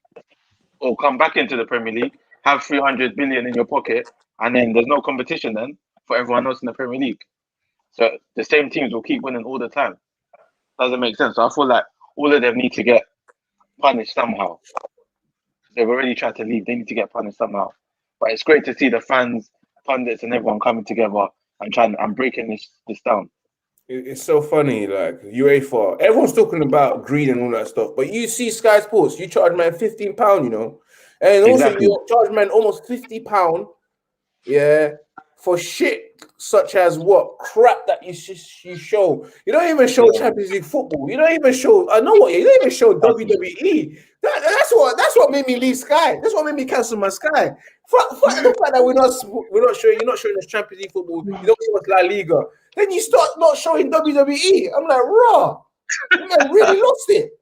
[SPEAKER 4] or come back into the Premier League, have 300 billion in your pocket, and then there's no competition then for everyone else in the Premier League. So the same teams will keep winning all the time. Doesn't make sense. So I feel like all of them need to get punished somehow. They've already tried to leave. They need to get punished somehow. But it's great to see the fans, pundits, and everyone coming together and trying and breaking this down.
[SPEAKER 1] It's so funny, like UEFA. Everyone's talking about greed and all that stuff, but you see Sky Sports, you charge man £15, you know, and also
[SPEAKER 4] Exactly.
[SPEAKER 1] you charge man almost £50, yeah, for shit such as what crap that you show. You don't even show Champions League football. You don't even show. I know what you don't even show WWE. That's what made me leave Sky. That's what made me cancel my Sky. The fact that we're not showing. You're not showing us Champions League football. You don't show us La Liga. Then you start not showing WWE. I'm like, raw. Man, really lost it.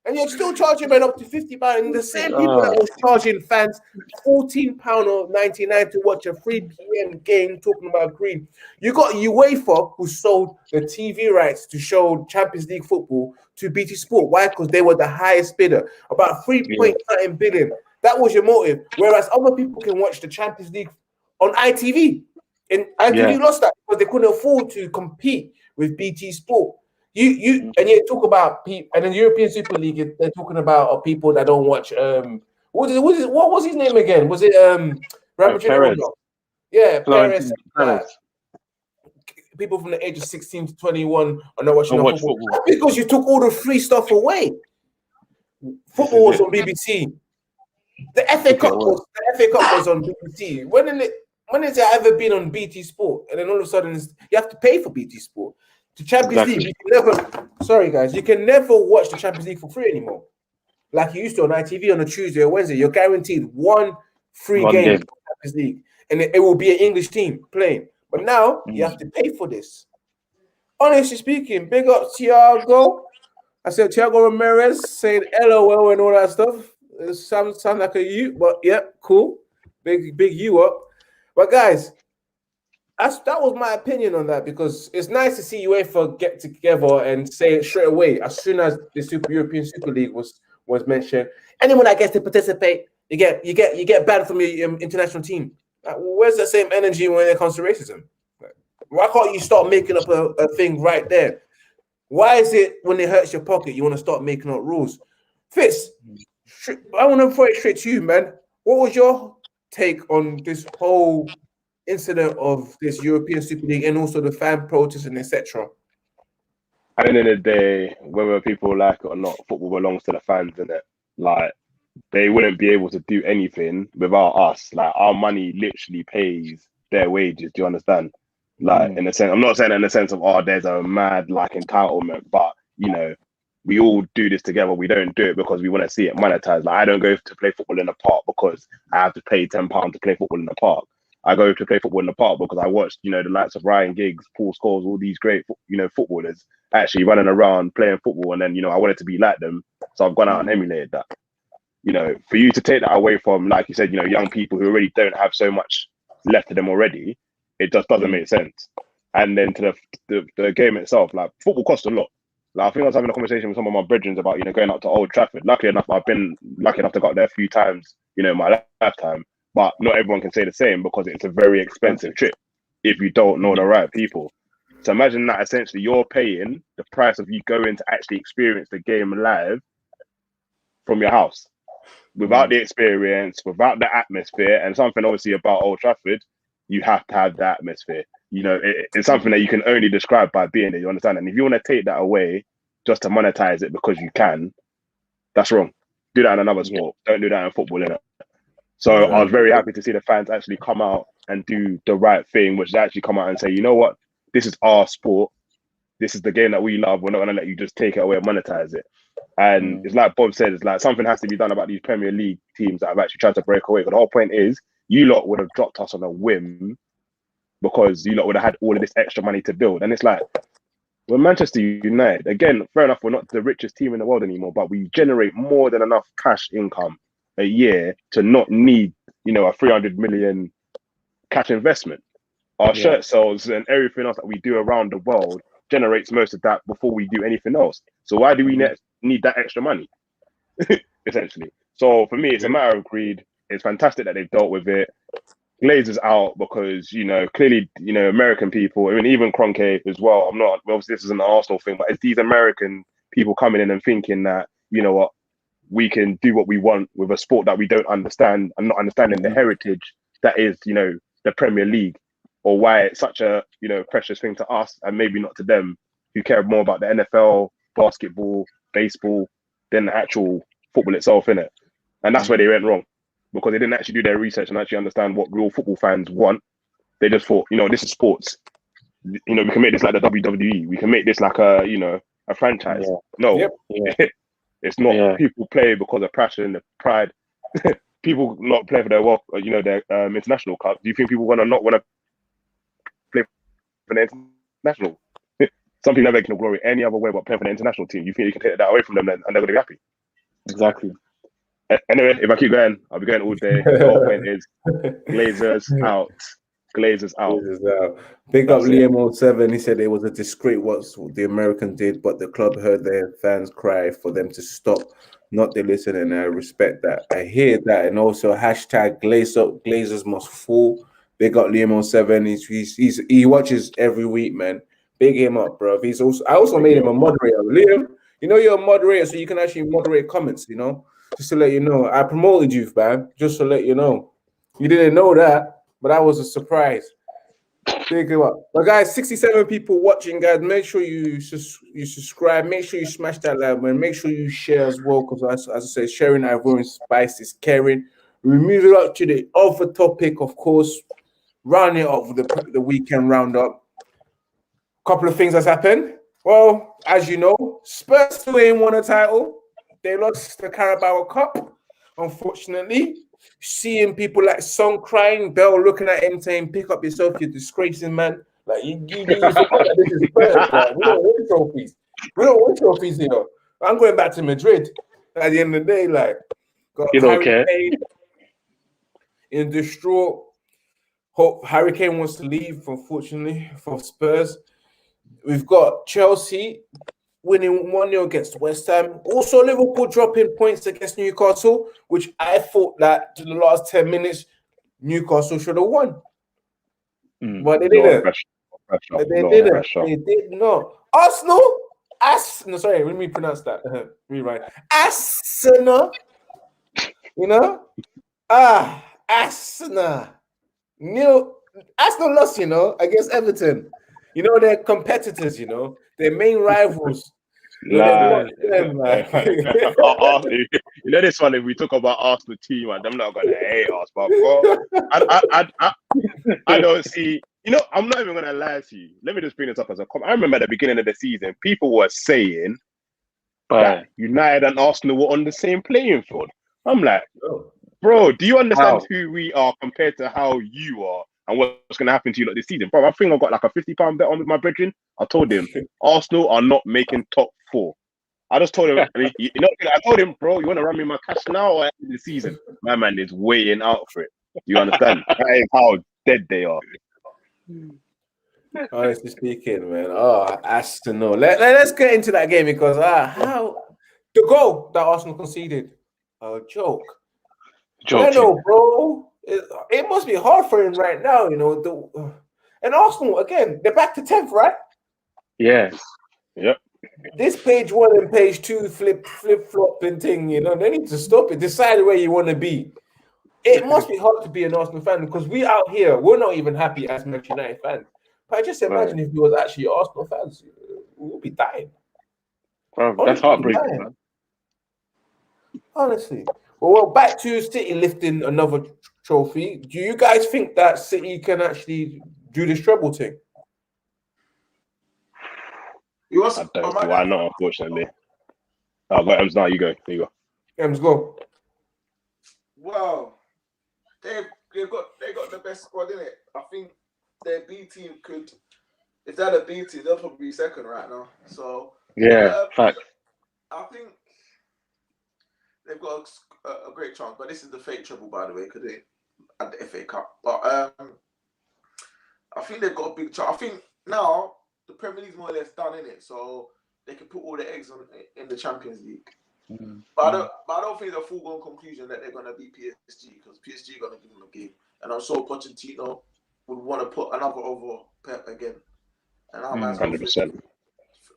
[SPEAKER 1] And you're still charging men up to £50. And the same people that was charging fans £14.99 to watch a 3 p.m. game talking about green. You got UEFA who sold the TV rights to show Champions League football to BT Sport. Why? Because they were the highest bidder, about 3.9 billion. That was your motive. Whereas other people can watch the Champions League on ITV. And ITV lost that because they couldn't afford to compete with BT Sport. You talk about people, and in the European Super League, they're talking about people that don't watch. What was his name again? Was it Real Madrid?
[SPEAKER 2] Perez.
[SPEAKER 1] Yeah, Perez.
[SPEAKER 4] Perez.
[SPEAKER 1] People from the age of 16 to 21 are not watching football.
[SPEAKER 4] football.
[SPEAKER 1] Because you took all the free stuff away. Football was on BBC. The FA Cup was on BBC. When has it ever been on BT Sport? And then all of a sudden, you have to pay for BT Sport. The Champions League, you can never watch the Champions League for free anymore. Like you used to on ITV on a Tuesday or Wednesday. You're guaranteed one free game for the Champions League. And it will be an English team playing. But now you have to pay for this. Honestly speaking, big up Thiago. I said Thiago Ramirez saying LOL and all that stuff. It sounds like a you, but yeah, cool. Big you up. But guys, that was my opinion on that because it's nice to see UEFA get together and say it straight away as soon as the European Super League was mentioned. Anyone that gets to participate, you get banned from your international team. Where's the same energy when it comes to racism? Why can't you start making up a thing right there? Why is it when it hurts your pocket you want to start making up rules? Fitz, I want to throw it straight to you, man. What was your take on this whole incident of this European Super League and also the fan protests and etc.?
[SPEAKER 2] At the end of the day, whether people like it or not, football belongs to the fans, innit? Like, they wouldn't be able to do anything without us. Like, our money literally pays their wages. Do you understand? Like, in a sense, I'm not saying in the sense of, there's a mad, like, entitlement, but, you know, we all do this together. We don't do it because we want to see it monetized. Like, I don't go to play football in the park because I have to pay £10 to play football in the park. I go to play football in the park because I watched, the likes of Ryan Giggs, Paul Scholes, all these great, footballers actually running around playing football. And then, I wanted to be like them. So I've gone out and emulated that. For you to take that away from, like you said, young people who already don't have so much left of them already, it just doesn't make sense. And then to the game itself, like football costs a lot. Like I think I was having a conversation with some of my brethren about, going up to Old Trafford. Luckily enough, I've been lucky enough to go there a few times, in my lifetime. But not everyone can say the same because it's a very expensive trip if you don't know the right people. So imagine that essentially you're paying the price of you going to actually experience the game live from your house. Without the experience, without the atmosphere, and something obviously about Old Trafford, you have to have the atmosphere. It's something that you can only describe by being there, you understand? And if you want to take that away just to monetize it because you can, that's wrong. Do that in another sport. Don't do that in football, innit? So I was very happy to see the fans actually come out and do the right thing, which is actually come out and say, you know what? This is our sport. This is the game that we love. We're not going to let you just take it away and monetize it. And it's like Bob said, it's like something has to be done about these Premier League teams that have actually tried to break away. But the whole point is, you lot would have dropped us on a whim because you lot would have had all of this extra money to build. And it's like, we're Manchester United. Again, fair enough, we're not the richest team in the world anymore, but we generate more than enough cash income a year to not need, a 300 million cash investment. Our shirt sales and everything else that we do around the world generates most of that before we do anything else. So why do we need that extra money? Essentially. So for me, it's a matter of greed. It's fantastic that they've dealt with it. Glazer's out because, clearly, American people, I mean, even Kroenke as well. Obviously this isn't an Arsenal thing, but it's these American people coming in and thinking that, what, we can do what we want with a sport that we don't understand and not understanding the heritage that is, the Premier League, or why it's such a, precious thing to us and maybe not to them who care more about the NFL, basketball, baseball than the actual football itself, innit? And that's where they went wrong because they didn't actually do their research and actually understand what real football fans want. They just thought, this is sports. We can make this like the WWE. We can make this like a, a franchise.
[SPEAKER 1] Yeah.
[SPEAKER 2] No, it's not. Yeah. People play because of passion, the pride. People not play for their wealth, their international cup. Do you think people not want to play for the international? Some people never can glory any other way but playing for the international team. You think you can take that away from them and they're going to be happy?
[SPEAKER 4] Exactly.
[SPEAKER 2] Anyway, if I keep going, I'll be going all day. The whole point is Glazers out. Glazers out.
[SPEAKER 1] Big up Liam 07. He said it was a discreet what the American did, but the club heard their fans cry for them to stop. Not they listen, and I respect that. I hear that, and also hashtag Glazers must fall. Big up Liam 07. He watches every week, man. Big him up, bro. I also made him a moderator. Liam, you're a moderator, so you can actually moderate comments. Just to let you know, I promoted you, man. Just to let you know, you didn't know that. But that was a surprise. Big up. But guys, 67 people watching, guys. Make sure you subscribe. Make sure you smash that like button. Make sure you share as well, because as I say, sharing Ivorian spice is caring. We move it up to the other topic, of course. Rounding it up with the weekend roundup. Couple of things has happened. Well, as you know, Spurs still ain't won a title. They lost the Carabao Cup, unfortunately. Seeing people like Son crying, Bell looking at him saying, "Pick up yourself, you're disgracing, man." Like you forgot that this is Spurs. Like, we don't win trophies. We don't win trophies here. I'm going back to Madrid. At the end of the day, like, got Harry Kane in distraught. Hope Harry Kane wants to leave, unfortunately, for Spurs. We've got Chelsea winning 1-0 against West Ham. Also, Liverpool dropping points against Newcastle, which I thought that to the last 10 minutes, Newcastle should have won. But they didn't. They did not. Arsenal? Sorry, let me pronounce that. Rewrite. Arsenal. Arsenal. Arsenal lost, against Everton. They're competitors, their main rivals.
[SPEAKER 2] This one, if we talk about Arsenal team, I'm not gonna hate us, but bro, I don't see. I'm not even gonna lie to you. Let me just bring this up as a comment. I remember at the beginning of the season, people were saying that United and Arsenal were on the same playing field. I'm like, bro, do you understand who we are compared to how you are? and what's going to happen to you like this season. Bro, I think I got like a £50 bet on with my brethren. I told him Arsenal are not making top 4. I just told him, I told him, bro, you want to run me my cash now or at the end of the season? My man is waiting out for it. You understand? That is how dead they are.
[SPEAKER 1] Honestly speaking, man. Oh, as to know. Let's get into that game because how the goal that Arsenal conceded, a joke. Leno, bro, it must be hard for him right now, you know. And Arsenal again, they're back to 10th, right?
[SPEAKER 4] Yes.
[SPEAKER 2] Yep.
[SPEAKER 1] This page 1 and page 2 flip flopping thing, you know, they need to stop it. Decide where you want to be. It must be hard to be an Arsenal fan because we out here, we're not even happy as Manchester United fans. But I just imagine if we was actually Arsenal fans, we would be dying.
[SPEAKER 4] Bro, that's heartbreaking, man.
[SPEAKER 1] Honestly. Well, back to City lifting another trophy. Do you guys think that City can actually do this treble thing?
[SPEAKER 2] I don't. Why not? Unfortunately. I'll go Ems now. You go. There you go.
[SPEAKER 1] Ems, go.
[SPEAKER 3] Well, they got the best squad in it. I think their B team could, if they had a B team, they'll probably be second right now. So
[SPEAKER 4] fact.
[SPEAKER 3] I think they've got a great chance. But this is the fake treble, by the way, because they had the FA Cup. But I think they've got a big chance. I think now the Premier League's more or less done in it, so they can put all the eggs in the Champions League.
[SPEAKER 4] Mm-hmm.
[SPEAKER 3] But I don't think it's a foregone conclusion that they're going to beat PSG because PSG are going to give them a game. And I'm sure Pochettino would want to put another over Pep again. And our man's
[SPEAKER 2] 100%.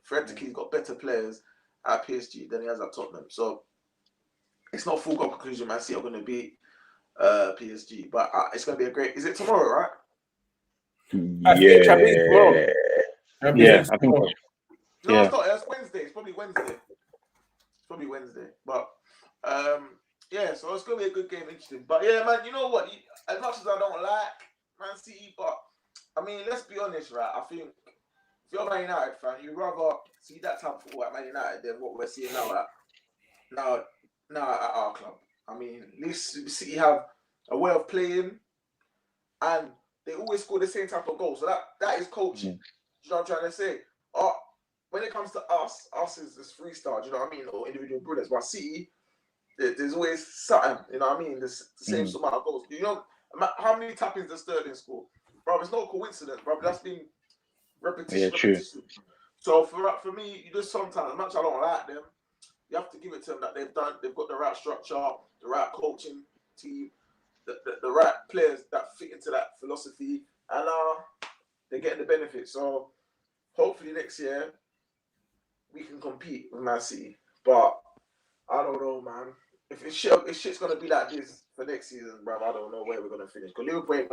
[SPEAKER 3] Fredrick's got better players at PSG than he has at Tottenham. So it's not a foregone conclusion Man City are going to beat PSG. But it's going to be a great... Is it tomorrow, right?
[SPEAKER 2] Yeah.
[SPEAKER 4] Yeah, I think so.
[SPEAKER 3] No, it's not. It's Wednesday. It's probably Wednesday. But yeah, so it's gonna be a good game, interesting. But yeah, man, you know what? As much as I don't like Man City, but I mean, let's be honest, right? I think if you're a Man United fan, you'd rather see that type of football at Man United than what we're seeing now at our club. I mean, this City have a way of playing, and they always score the same type of goals. So that is coaching. Do you know what I'm trying to say? When it comes to us is this freestyle, do you know what I mean? Or individual brilliance. But City, there's always something, you know what I mean? The same amount of goals. You know, how many tap-ins does Sterling score? Bro, it's not a coincidence, bro. That's been repetition. So for me, you just sometimes, as much as I don't like them, you have to give it to them that they've got the right structure, the right coaching team, the right players that fit into that philosophy, and they're getting the benefits. So hopefully next year we can compete with Man City. But I don't know, man. If shit's gonna be like this for next season, bro, I don't know where we're gonna finish. Because Liverpool ain't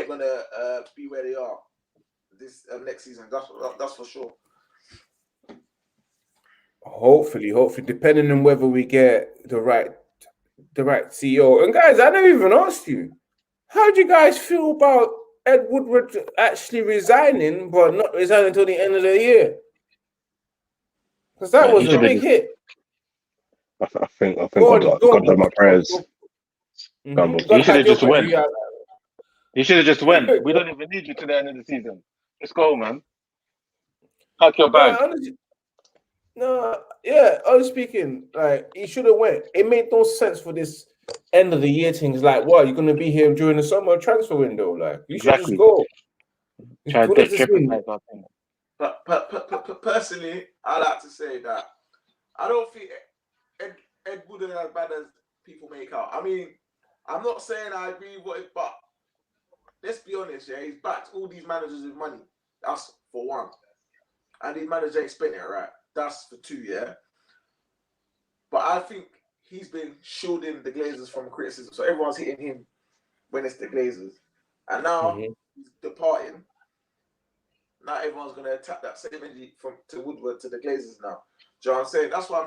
[SPEAKER 3] gonna be where they are this next season. That's for sure.
[SPEAKER 1] Hopefully, depending on whether we get the right CEO. And guys, I never even asked you, how do you guys feel about Ed Woodward actually resigning, but not resigning until the end of the year? Because that was a big hit.
[SPEAKER 2] I think God heard my prayers.
[SPEAKER 4] You should have just went. You should have just went. We don't even need you to the end of the season. Let's go, man. Pack your bag.
[SPEAKER 1] Honestly speaking, like, he should have went. It made no sense for this end of the year things. Like, what, you're gonna be here during the summer transfer window? Like, you should just go.
[SPEAKER 3] But personally, I like to say that I don't think Ed Wood is as bad as people make out. I mean, I'm not saying I agree with it, but let's be honest, yeah, he's backed all these managers with money. That's for one. And these managers ain't spending it right. That's for two, yeah. But I think he's been shielding the Glazers from criticism. So everyone's hitting him when it's the Glazers. And now he's departing. Now everyone's going to attack that same energy to Woodward to the Glazers now. Do you know what I'm saying? That's why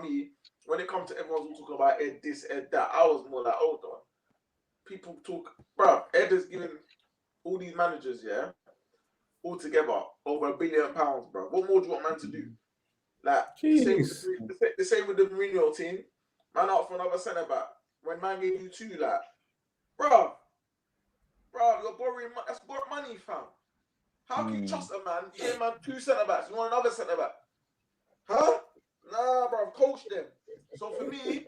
[SPEAKER 3] when it comes to everyone's talking about Ed this, Ed that, I was more like, hold on. People talk, bro, Ed is giving all these managers, yeah, all together over £1 billion, bro. What more do you want man to do? Like, the same with the Mourinho team. Man out for another centre back. When man gave you two, like, bro, bro, you're borrowing money. That's borrowed money, fam. How can you trust a man? You get a man 2 centre backs. You want another centre back? Huh? Nah, bro. Coach them. So for me,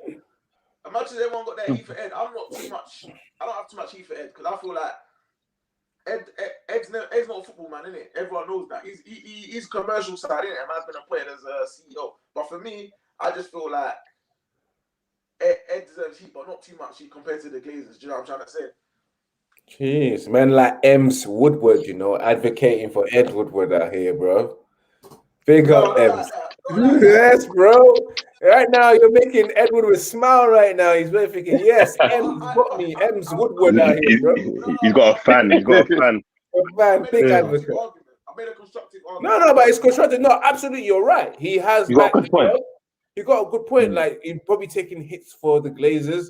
[SPEAKER 3] imagine everyone got their E for Ed. I'm not too much. I don't have too much E for Ed because I feel like Ed's not a football man, innit? Everyone knows that. He's commercial side, innit? A man's been appointed as a CEO. But for me, I just feel like Ed deserves heat, but not too much heat compared to the Glazers. Do you know what I'm trying to say?
[SPEAKER 1] Jeez, man, like Ems Woodward, you know, advocating for Ed Woodward out here, bro. Big up, Ems. Yes, bro. Right now, you're making Ed Woodward smile right now. He's really thinking, yes, Ems got me. Ems Woodward out here, bro.
[SPEAKER 2] He's got a fan. He's got a fan.
[SPEAKER 1] Man, big advocate.
[SPEAKER 3] I made a constructive argument.
[SPEAKER 1] No, but it's constructive. No, absolutely, you're right. He has.
[SPEAKER 2] You got a good point.
[SPEAKER 1] You got a good point. Like, he's probably taking hits for the Glazers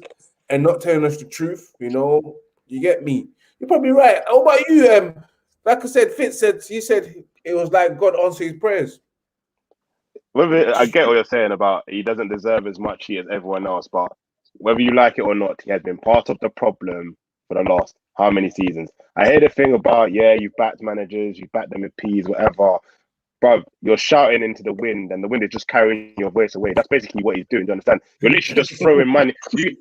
[SPEAKER 1] and not telling us the truth, you know. You get me? You're probably right. How about you? Like I said, Fitz said, he said it was like God answered his prayers.
[SPEAKER 2] I get what you're saying about he doesn't deserve as much heat as everyone else, but whether you like it or not, he has been part of the problem for the last how many seasons. I hear the thing about, you backed managers, you backed them with peas, whatever. Bro, you're shouting into the wind and the wind is just carrying your voice away. That's basically what he's doing, do you understand? You're literally just throwing money.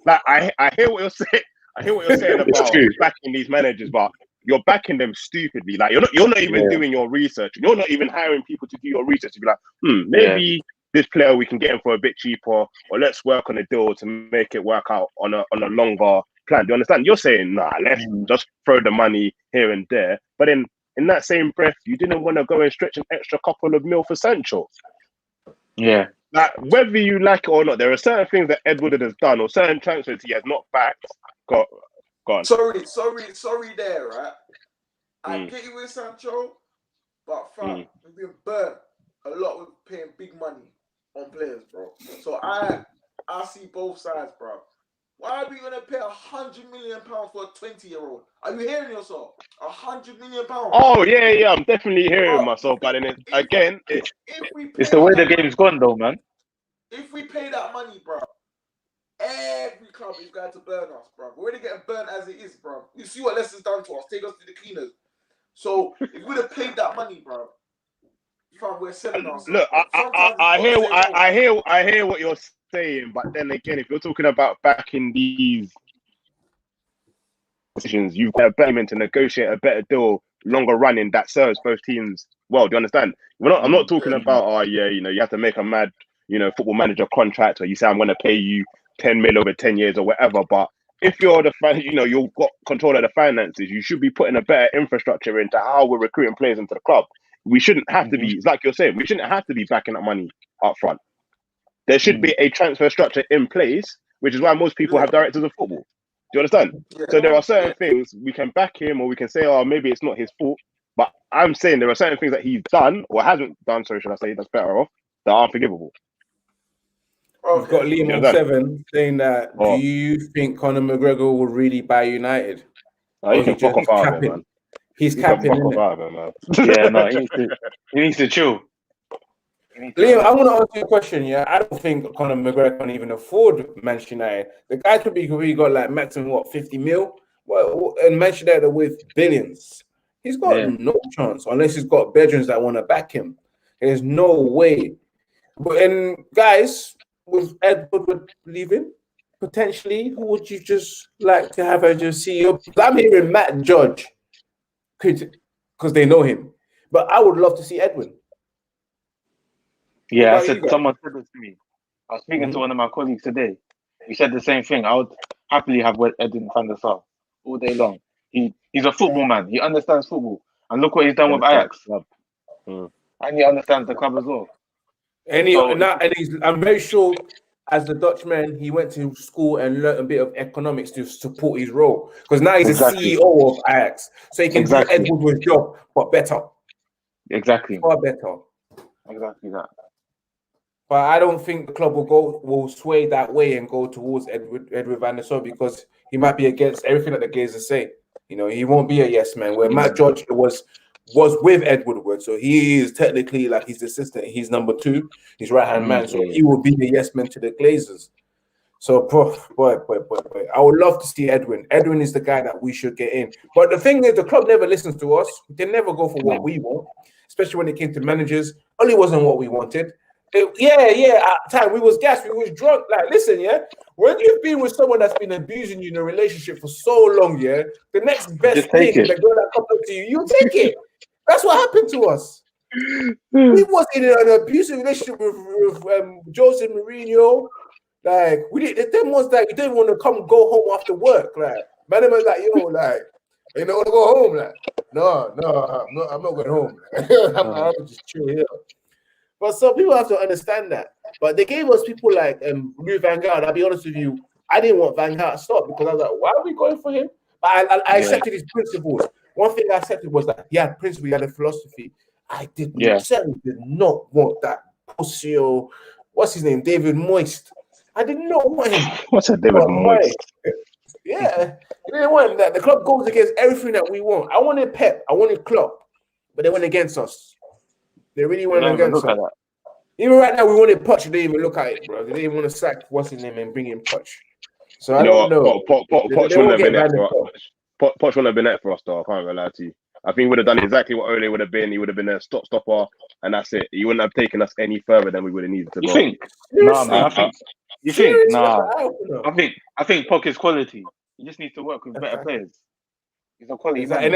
[SPEAKER 2] I hear what you're saying. I hear what you're saying about backing these managers, but you're backing them stupidly. Like you're not even doing your research. You're not even hiring people to do your research to be like, maybe this player we can get him for a bit cheaper, or let's work on a deal to make it work out on a longer plan. Do you understand? You're saying, nah, let's just throw the money here and there. But then in that same breath, you didn't want to go and stretch an extra couple of mil for Sancho.
[SPEAKER 4] Yeah.
[SPEAKER 2] Like, whether you like it or not, there are certain things that Ed Woodward has done or certain transfers he has not backed. Go on.
[SPEAKER 3] Sorry there, right? I get you with Sancho, but fam, we've been burnt a lot with paying big money on players, bro. So I see both sides, bro. Why are we gonna pay £100 million for a 20-year-old? Are you hearing yourself? £100 million.
[SPEAKER 2] Oh yeah, I'm definitely hearing myself. But then
[SPEAKER 4] it's the way the game's gone, though, man.
[SPEAKER 3] If we pay that money, bro, every club is going to burn us, bro. We're already getting burnt as it is, bro. You see what Leicester's done to us? Take us to the cleaners. So if we would have paid that money, bro, fam, we're selling ourselves.
[SPEAKER 2] Look, I hear what you're saying, but then again, if you're talking about backing these decisions, you've got a better to negotiate a better deal, longer running that serves both teams well. Do you understand? I'm not talking about you have to make a mad football manager contract, or you say I'm going to pay you 10 mil over 10 years or whatever. But if you're the fan, you've got control of the finances, you should be putting a better infrastructure into how we're recruiting players into the club. We shouldn't have to be, it's like you're saying, we shouldn't have to be backing up money up front. There should be a transfer structure in place, which is why most people have directors of football. Do you understand? Yeah. So there are certain things we can back him, or we can say, oh, maybe it's not his fault. But I'm saying there are certain things that he's done or hasn't done, sorry, should I say, that's better off, that are unforgivable.
[SPEAKER 1] We've got Liam on 7 saying that, do you think Conor McGregor will really buy United?
[SPEAKER 2] He can fuck off out of it, man.
[SPEAKER 1] He's capping, isn't it?
[SPEAKER 2] Man.
[SPEAKER 4] Yeah, no, he needs to chill.
[SPEAKER 1] Liam, I want to ask you a question. Yeah, I don't think Conor McGregor can even afford Manchester United. The guy could be got like maximum 50 mil. Well, and Manchester United with billions. He's got no chance unless he's got veterans that want to back him. There's no way. And guys, with Ed Woodward leaving, potentially, who would you just like to have as your CEO? I'm hearing Matt Judge, because they know him. But I would love to see Edwin.
[SPEAKER 4] Yeah, someone said this to me. I was speaking to one of my colleagues today. He said the same thing. I would happily have Edwin Van Der Sar all day long. He's a football man. He understands football. And look what he's done with Ajax. And he understands the club as well. I'm very sure, as the Dutchman, he went to school and learned a bit of economics to support his role. Because now he's a CEO of Ajax. So he can do Ed Woodward's job, but better. Exactly.
[SPEAKER 1] Far better.
[SPEAKER 4] Exactly that.
[SPEAKER 1] But I don't think the club will sway that way and go towards Edwin Van Der Sar, because he might be against everything that the Glazers say. He won't be a yes man. Where Matt George was with Ed Woodward, so he is technically like his assistant. He's number 2, his right hand man. So he will be a yes man to the Glazers. So, boy. I would love to see Edwin. Edwin is the guy that we should get in. But the thing is, the club never listens to us. They never go for what we want, especially when it came to managers. Oli wasn't what we wanted. At time we was gassed, we was drunk. Like, listen, when you've been with someone that's been abusing you in a relationship for so long, the next best thing that girl that comes up to you take it. That's what happened to us. We was in an abusive relationship with Jose Mourinho. Like, we did them ones that you didn't want to go home after work. Like, man, was like, you don't want to go home. Like, no, I'm not going home. I'm just chill here. But some people have to understand that. But they gave us people like Louis Van Gaal. I'll be honest with you, I didn't want Van Gaal to stop because I was like, why are we going for him? But I accepted his principles. One thing I accepted was that he had principles, he had a philosophy. I certainly did not want that Pussio, what's his name? David Moyes. I did not want him.
[SPEAKER 2] What's that, David Moyes?
[SPEAKER 1] Yeah, I didn't want that. The club goes against everything that we want. I wanted Pep, I wanted Klopp, but they went against us. They really went against us. Even right now, we wanted Poch. They didn't even look at it, bro. They didn't even want to sack what's his name and bring in Poch. So I don't know.
[SPEAKER 2] Poch wouldn't have been there for us. Poch wouldn't have been there for us, though. I can't really lie to you. I think he would have done exactly what Ole would have been. He would have been a stopper, and that's it. He wouldn't have taken us any further than we would have needed to go.
[SPEAKER 4] You think? Nah, man. I think Poch is quality. He just needs to work with better players. He's a quality.
[SPEAKER 1] He's got that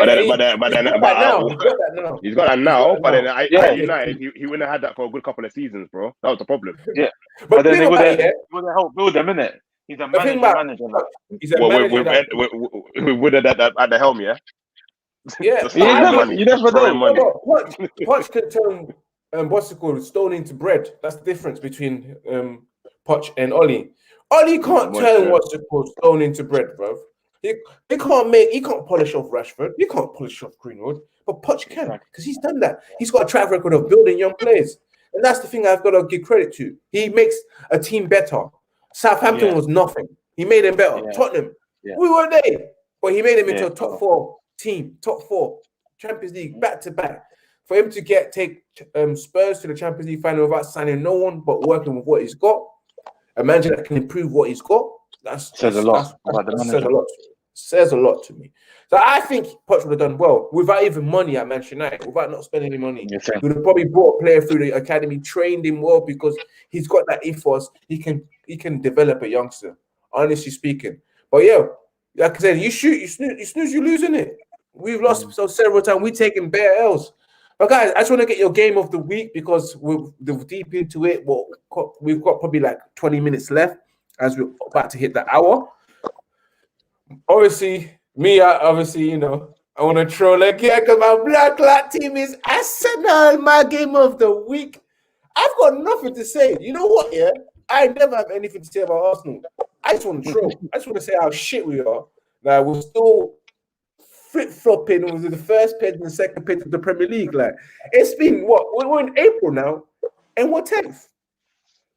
[SPEAKER 1] now.
[SPEAKER 2] But then at United, he wouldn't have had that for a good couple of seasons, bro. That was the problem.
[SPEAKER 4] Yeah, but then they would have helped build them, innit? He's a manager.
[SPEAKER 1] He's a manager.
[SPEAKER 2] We would have at the helm, yeah.
[SPEAKER 1] Yeah,
[SPEAKER 4] you never know.
[SPEAKER 1] Poch can turn what's it called, stone into bread. That's the difference between Poch and Oli. Oli can't turn what's it called, stone into bread, bro. He can't polish off Rashford. He can't polish off Greenwood. But Poch can, because he's done that. He's got a track record of building young players. And that's the thing I've got to give credit to. He makes a team better. Southampton was nothing. He made them better. Yeah. Tottenham. Yeah. We were there. But he made them into a top four team. Top four. Champions League, back to back. For him to take Spurs to the Champions League final without signing no one, but working with what he's got, a manager that can improve what he's got, says a lot. Says a lot to me. So I think Poch would have done well without even money at Manchester United, without not spending any money. He would have probably brought a player through the academy, trained him well because he's got that ethos. He can develop a youngster, honestly speaking. But yeah, like I said, you snooze, you lose, innit? We've lost so several times. We've taken bare L's. But guys, I just want to get your game of the week because we're deep into it. Well, we've got probably like 20 minutes left as we're about to hit the hour. Obviously, I want to troll again because my black lad team is Arsenal, my game of the week. I've got nothing to say. You know what, yeah? I never have anything to say about Arsenal. I just want to troll. I just want to say how shit we are. Like, we're still flip-flopping with the first page and the second page of the Premier League. Like, it's been, we're in April now, and we're 10th.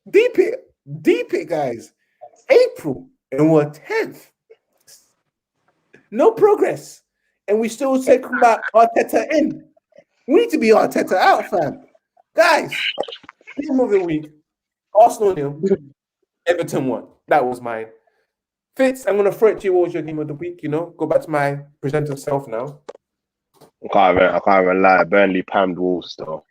[SPEAKER 1] Deep it, guys. April, and we're 10th. No progress. And we still say come back Arteta in. We need to be Arteta out, fam. Guys, game of the week. Arsenal 0, Everton 1. That was mine. Fitz, I'm going to throw it to you. What was your game of the week? Go back to my presenter self now.
[SPEAKER 2] I can't even lie. Burnley pammed Wolves still.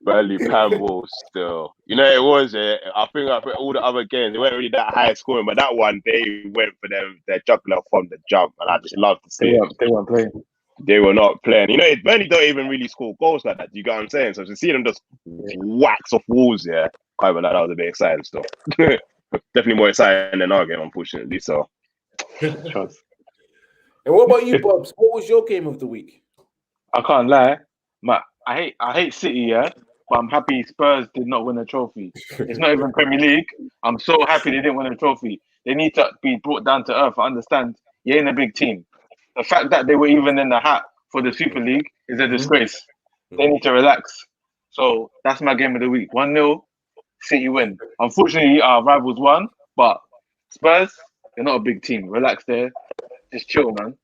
[SPEAKER 2] Burnley pammed Wolves still. It was. I think all the other games, they weren't really that high scoring, but that one, they went for their juggler from the jump, and I just love to see it.
[SPEAKER 4] They weren't playing.
[SPEAKER 2] They were not playing. Burnley don't even really score goals like that. You get what I'm saying? So to see them just wax off Wolves, that was a bit exciting still. Definitely more exciting than our game, unfortunately. So,
[SPEAKER 1] and what about you, Bobs? What was your game of the week?
[SPEAKER 4] I can't lie, I hate City, but I'm happy Spurs did not win a trophy. It's not even Premier League. I'm so happy they didn't win a trophy. They need to be brought down to earth. I understand you ain't a big team. The fact that they were even in the hat for the Super League is a disgrace. They need to relax. So that's my game of the week. 1-0. City win. Unfortunately, our rivals won, but Spurs, they're not a big team. Relax there. Just chill, man.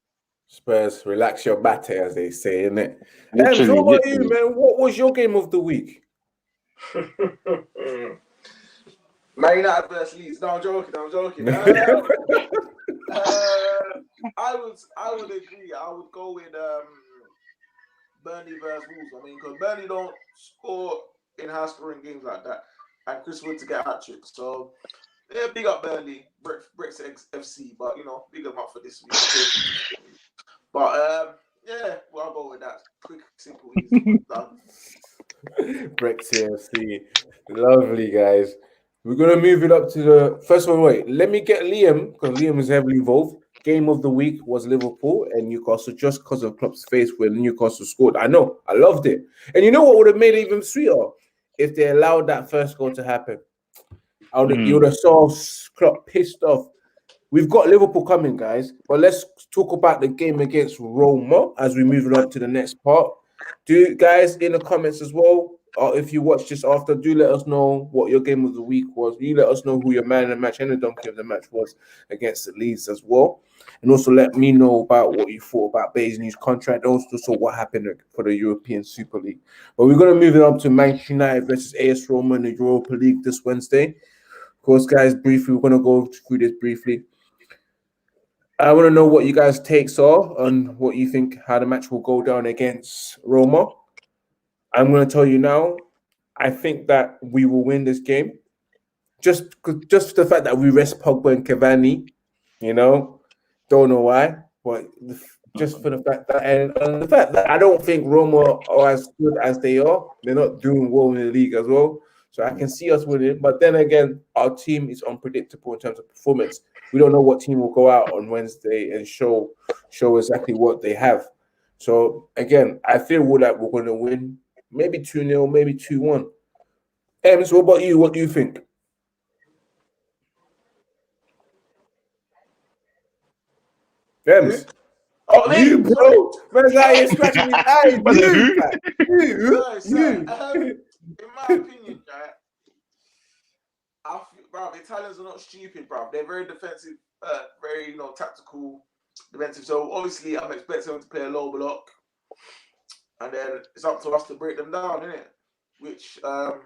[SPEAKER 1] Spurs, relax your bate, as they say, innit? What about you, man? What was your game of the week?
[SPEAKER 3] Man United versus Leeds. No, I'm joking. I would agree. I would go with Burnley versus Wolves. I mean, because Burnley don't score in high scoring games like that, and Chris Wood to get a hat trick. So yeah, big up Burnley, Brexit FC, but big them up for this week. But yeah, well, I'll go with that. Quick, simple, easy, done.
[SPEAKER 1] Brexit FC, lovely guys. We're gonna move it up to the first one. Wait, let me get Liam because Liam is heavily involved. Game of the week was Liverpool and Newcastle just because of Klopp's face when Newcastle scored. I know, I loved it. And you know what would have made it even sweeter? If they allowed that first goal to happen. You would have saw Klopp pissed off. We've got Liverpool coming, guys, but let's talk about the game against Roma as we move on to the next part. Do guys in the comments as well, or if you watch this after, do let us know what your game of the week was. You let us know who your man of the match and the donkey of the match was against the Leeds as well. And also let me know about what you thought about Baisley's contract, also what happened for the European Super League. But we're going to move it up to Manchester United versus AS Roma in the Europa League this Wednesday. Of course, guys, briefly, we're going to go through this briefly. I want to know what you guys' takes are on what you think, how the match will go down against Roma. I'm going to tell you now, I think that we will win this game. Just the fact that we rest Pogba and Cavani, don't know why, but just for the fact that, and the fact that I don't think Roma are as good as they are. They're not doing well in the league as well. So I can see us winning. But then again, our team is unpredictable in terms of performance. We don't know what team will go out on Wednesday and show exactly what they have. So again, I feel that we're going to win. Maybe 2-0, maybe 2-1. Ems, what about you? What do you think? Ems.
[SPEAKER 3] Oh,
[SPEAKER 1] you, bro. Man's out here scratching his eyes. You.
[SPEAKER 3] In my opinion, right, I feel, bro, the Italians are not stupid, bro. They're very defensive, very tactical, defensive. So obviously, I'm expecting them to play a low block, and then it's up to us to break them down, isn't it? Which not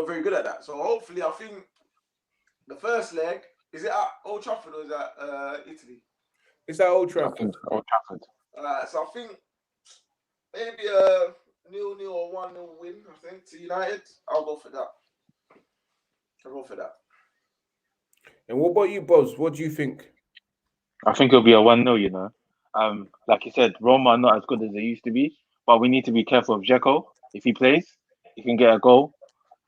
[SPEAKER 3] very good at that. So hopefully, I think the first leg is it at Old Trafford or is that Italy?
[SPEAKER 1] It's at Old Trafford.
[SPEAKER 2] Old Trafford.
[SPEAKER 3] So I think maybe a 0-0 or 1-0 win. I think to United. I'll go for that.
[SPEAKER 1] And what about you, Buzz? What do you think?
[SPEAKER 4] I think it'll be a 1-0, Like you said, Roma are not as good as they used to be, but we need to be careful of Dzeko. If he plays, he can get a goal.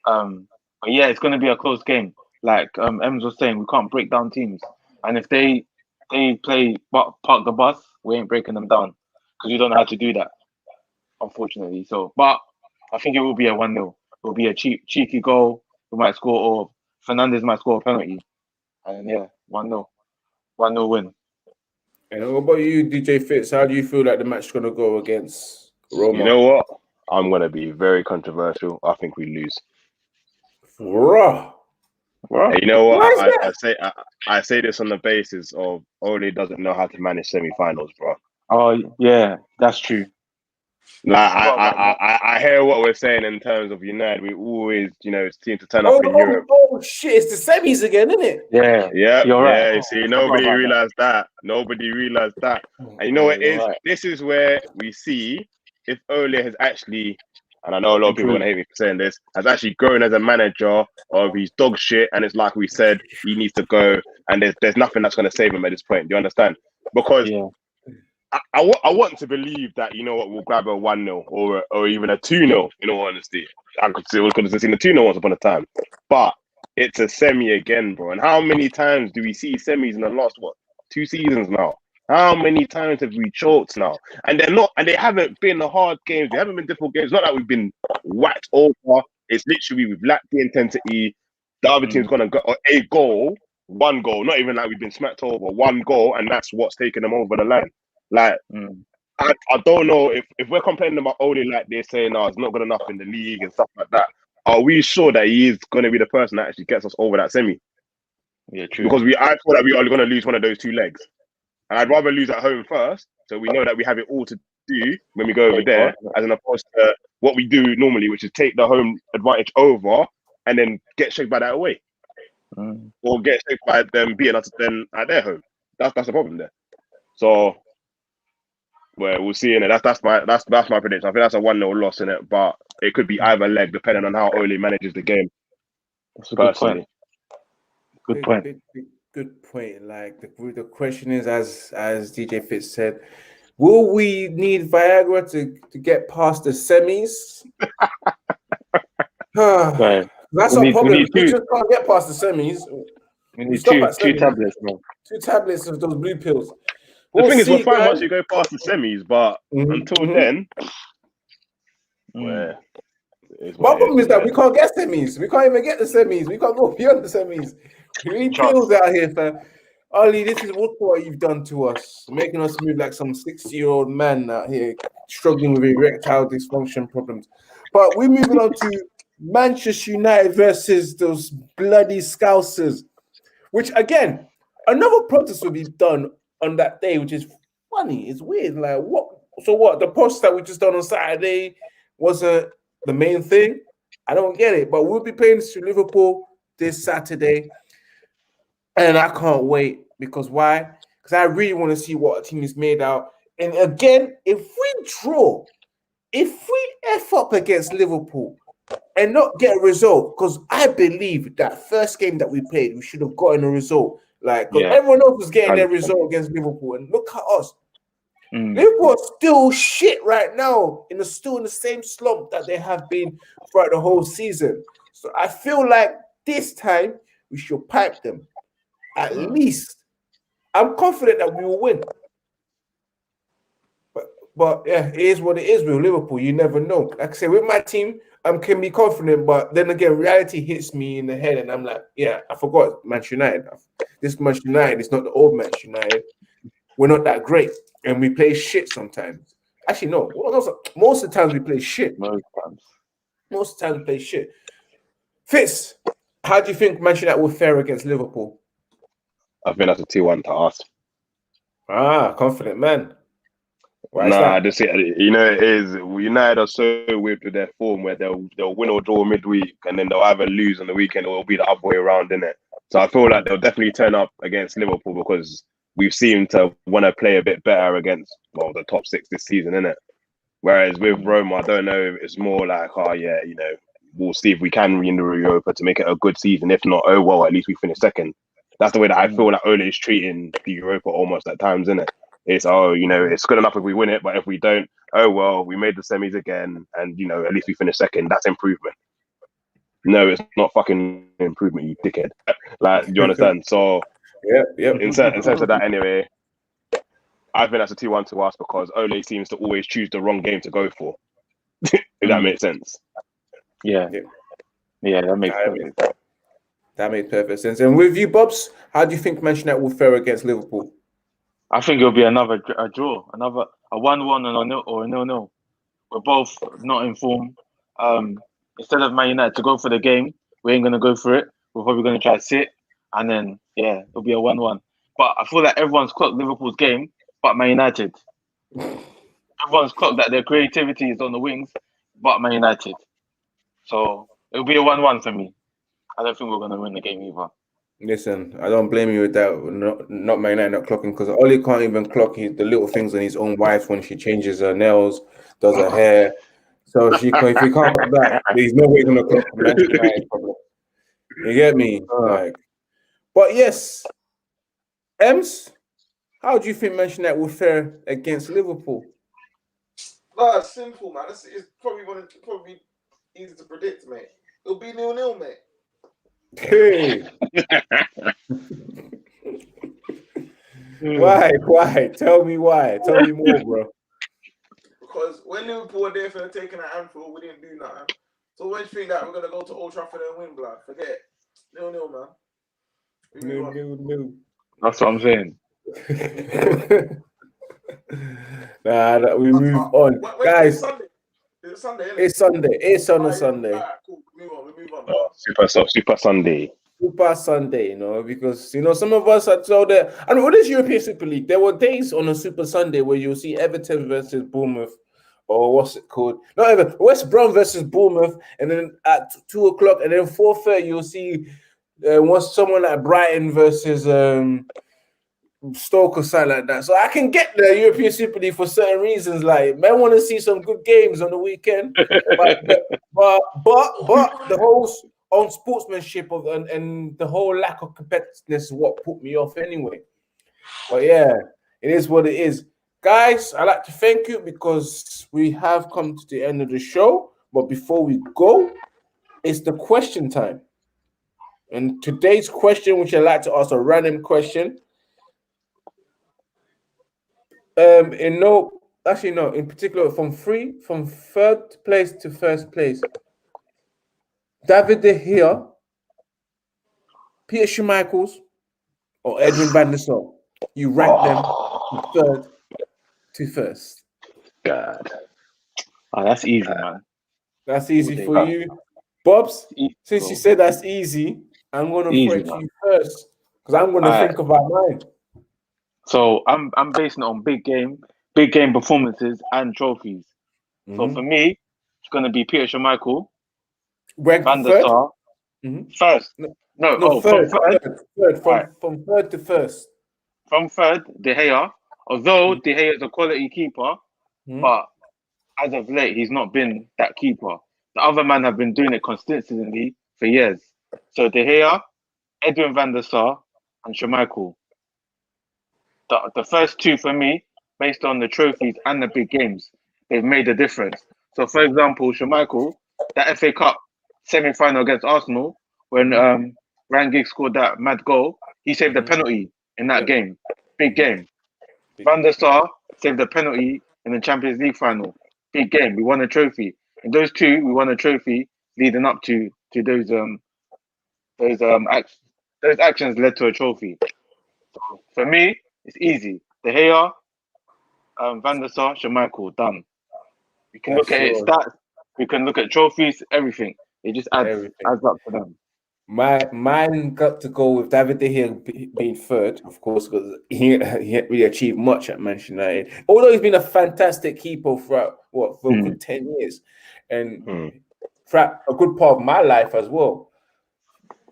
[SPEAKER 4] But yeah, it's going to be a close game. Like Ems was saying, we can't break down teams. And if they play park the bus, we ain't breaking them down because we don't know how to do that, unfortunately. So, but I think it will be a 1-0. It will be a cheeky goal. We might score, or Fernandes might score a penalty. And yeah, 1-0. 1-0 win.
[SPEAKER 1] And what about you, DJ Fitz? How do you feel like the match is going to go against Roma?
[SPEAKER 2] You know what? I'm going to be very controversial. I think we lose.
[SPEAKER 1] Bruh.
[SPEAKER 2] You know what? I say this on the basis of Ole doesn't know how to manage semi-finals, bro.
[SPEAKER 4] Oh yeah, that's true.
[SPEAKER 2] Like I hear what we're saying in terms of United. We always, seem to turn up in Europe.
[SPEAKER 1] Oh shit! It's the semis again, isn't it?
[SPEAKER 2] Yeah,
[SPEAKER 4] you're right.
[SPEAKER 2] Yeah, you see, nobody realized that. Nobody realized that. And you know what it is? Right. This is where we see if Ole has actually, and I know a lot of people are gonna hate me for saying this, has actually grown as a manager, or if he's dog shit, and it's like we said, he needs to go, and there's nothing that's gonna save him at this point. Do you understand? Because I want to believe that, we'll grab a 1-0 or even a 2-0, in all honesty. I could have seen the 2-0 once upon a time. But it's a semi again, bro. And how many times do we see semis in the last, 2 seasons now? How many times have we choked now? And they haven't been hard games. They haven't been difficult games. Not that we've been whacked over. It's literally we've lacked the intensity. The other team's gonna go a goal, 1 goal. Not even like we've been smacked over. 1 goal, and that's what's taken them over the line. Like, I don't know if we're complaining about Ole like they're saying, it's not good enough in the league and stuff like that. Are we sure that he is going to be the person that actually gets us over that semi?
[SPEAKER 4] Yeah, true.
[SPEAKER 2] Because I thought that we are going to lose one of those 2 legs. And I'd rather lose at home first, so we know that we have it all to do when we go over there, as opposed to what we do normally, which is take the home advantage over and then get shaken by that away. or get shaped by them beating us then at their home. That's the problem there. So, well, we'll see in it. That's my prediction. I think that's a 1-0 loss in it, but it could be either leg depending on how Ole manages the game.
[SPEAKER 4] That's a good
[SPEAKER 2] Personally,
[SPEAKER 4] point.
[SPEAKER 1] Good point. Like the question is, as DJ Fitz said, will we need Viagra to get past the semis?
[SPEAKER 4] Right.
[SPEAKER 1] That's our problem. We just can't get past the semis.
[SPEAKER 4] We need
[SPEAKER 1] stop
[SPEAKER 4] two
[SPEAKER 1] at semis.
[SPEAKER 4] tablets, bro.
[SPEAKER 1] 2 tablets of those blue pills.
[SPEAKER 2] the thing is, we're fine once you go past the semis, but until then,
[SPEAKER 1] my problem is that we can't get semis. We can't even get the semis. We can't go beyond the semis. We need pills out here, fam. Ollie, this is what you've done to us, making us move like some 60-year-old man out here struggling with erectile dysfunction problems. But we're moving on to Manchester United versus those bloody Scousers, which again, another protest will be done on that day, which is funny. It's weird. Like, what? So what? The post that we just done on Saturday wasn't the main thing? I don't get it. But we'll be playing to Liverpool this Saturday. And I can't wait. Because why? Because I really want to see what a team is made out. And again, if we draw, if we F up against Liverpool and not get a result, because I believe that first game that we played, we should have gotten a result. Like, because everyone else was getting their result against Liverpool. And look at us. Liverpool are still shit right now, still in the same slump that they have been throughout the whole season. So I feel like this time we should pipe them. At least. I'm confident that we will win. But yeah, it is what it is with Liverpool. You never know. Like I say, with my team, I can be confident, but then again, reality hits me in the head, and I'm like, yeah, I forgot Manchester United. This Manchester United is not the old Manchester United. We're not that great, and we play shit sometimes. Actually, no. Most of the times we play shit. Most of the times we play shit. Fitz, how do you think Manchester United will fare against Liverpool?
[SPEAKER 2] I think that's a 2-1 to us.
[SPEAKER 1] Confident man.
[SPEAKER 2] I just it is. United are so weird with their form where they'll win or draw midweek and then they'll either lose on the weekend or it'll be the other way around, innit? So I feel like they'll definitely turn up against Liverpool because we've seemed to want to play a bit better against the top 6 this season, innit? Whereas with Roma, I don't know. It's more like, we'll see if we can win the Europa to make it a good season. If not, at least we finish second. That's the way that I feel like Ole is treating the Europa almost at times, isn't it? It's, it's good enough if we win it, but if we don't, we made the semis again, and, at least we finish second. That's improvement. No, it's not fucking improvement, you dickhead. Like, do you understand? So, in sense of that anyway, I think that's a 2-1 to us because Ole seems to always choose the wrong game to go for. If that makes sense.
[SPEAKER 4] Yeah, that makes sense.
[SPEAKER 1] That made perfect sense. And with you, Bobs, how do you think Manchester United will fare against Liverpool?
[SPEAKER 4] I think it'll be a draw, a 1-1 or a 0-0. We're both not in form. Instead of Man United to go for the game, we ain't gonna go for it. We're probably gonna try to sit, and then it'll be a 1-1. But I feel like everyone's clocked Liverpool's game, but Man United. Everyone's clocked that their creativity is on the wings, but Man United. So it'll be a 1-1 for me. I don't think we're going to win the game either.
[SPEAKER 1] Listen, I don't blame you with that. Not Man United not clocking, because Oli can't even clock the little things on his own wife when she changes her nails, does her hair. So if he can't clock that, there's no way he's going to clock Manchester United problem. You get me? But yes, Ems, how do you think Manchester United will fare against Liverpool?
[SPEAKER 3] No, it's simple, man. It's probably easy to predict, mate. It'll be 0-0, mate.
[SPEAKER 1] Hey. Why? Tell me why. Tell me more, bro.
[SPEAKER 3] Because when Liverpool were there for taking an Anfield, we didn't do nothing. So when you think that we're gonna go to Old Trafford and win, blood, forget it. 0-0, man.
[SPEAKER 1] 0-0.
[SPEAKER 4] That's what I'm saying.
[SPEAKER 1] We move on, guys.
[SPEAKER 3] It's Sunday, isn't it?
[SPEAKER 1] It's Sunday. It's on a Sunday.
[SPEAKER 3] All right, cool. We move on.
[SPEAKER 2] Super Sunday.
[SPEAKER 1] Super Sunday, because some of us are told that. And what is European Super League? There were days on a Super Sunday where you'll see Everton versus Bournemouth, or what's it called? Not Everton, West Brom versus Bournemouth, and then at 2:00, and then 4:30 you'll see wants someone like Brighton versus Stoke or something like that. So I can get the European Super League for certain reasons. Like, man, want to see some good games on the weekend, but the whole on sportsmanship of and the whole lack of competitiveness is what put me off anyway. But yeah, it is what it is, guys. I'd like to thank you because we have come to the end of the show. But before we go, it's the question time. And today's question, which I'd like to ask a random question. In particular, from third place to first place. David De Gea, Peter Schmeichel, or Edwin Van Der Sar. You rank them from third to first.
[SPEAKER 2] God.
[SPEAKER 4] Oh, that's easy, man.
[SPEAKER 1] That's easy for you. Bobs, since you said that's easy, I'm going to throw it to you first because I'm going to think about mine.
[SPEAKER 4] So I'm basing it on big game performances and trophies. So for me, it's going to be Peter Schmeichel, Van Der Sar. First.
[SPEAKER 1] From third to first.
[SPEAKER 4] From third, De Gea. Although De Gea is a quality keeper, but as of late, he's not been that keeper. The other men have been doing it consistently for years. So De Gea, Edwin Van Der Sar, and Schmeichel. The first two for me, based on the trophies and the big games, they've made a difference. So, for example, Schmeichel, that FA Cup semi-final against Arsenal, when Ryan Giggs scored that mad goal, he saved a penalty in that game. Big game. Van Der Sar saved a penalty in the Champions League final. Big game. We won a trophy. And those two, we won a trophy leading up to those actions led to a trophy. So for me, it's easy. De Gea, Van Der Sar, Schmeichel, done. We can look at it stats. We can look at trophies, everything. It just adds up to them.
[SPEAKER 1] Mine got to go with David De Gea being third, of course, because he hadn't really achieved much at Manchester United. Although he's been a fantastic keeper throughout for a good 10 years, and throughout a good part of my life as well.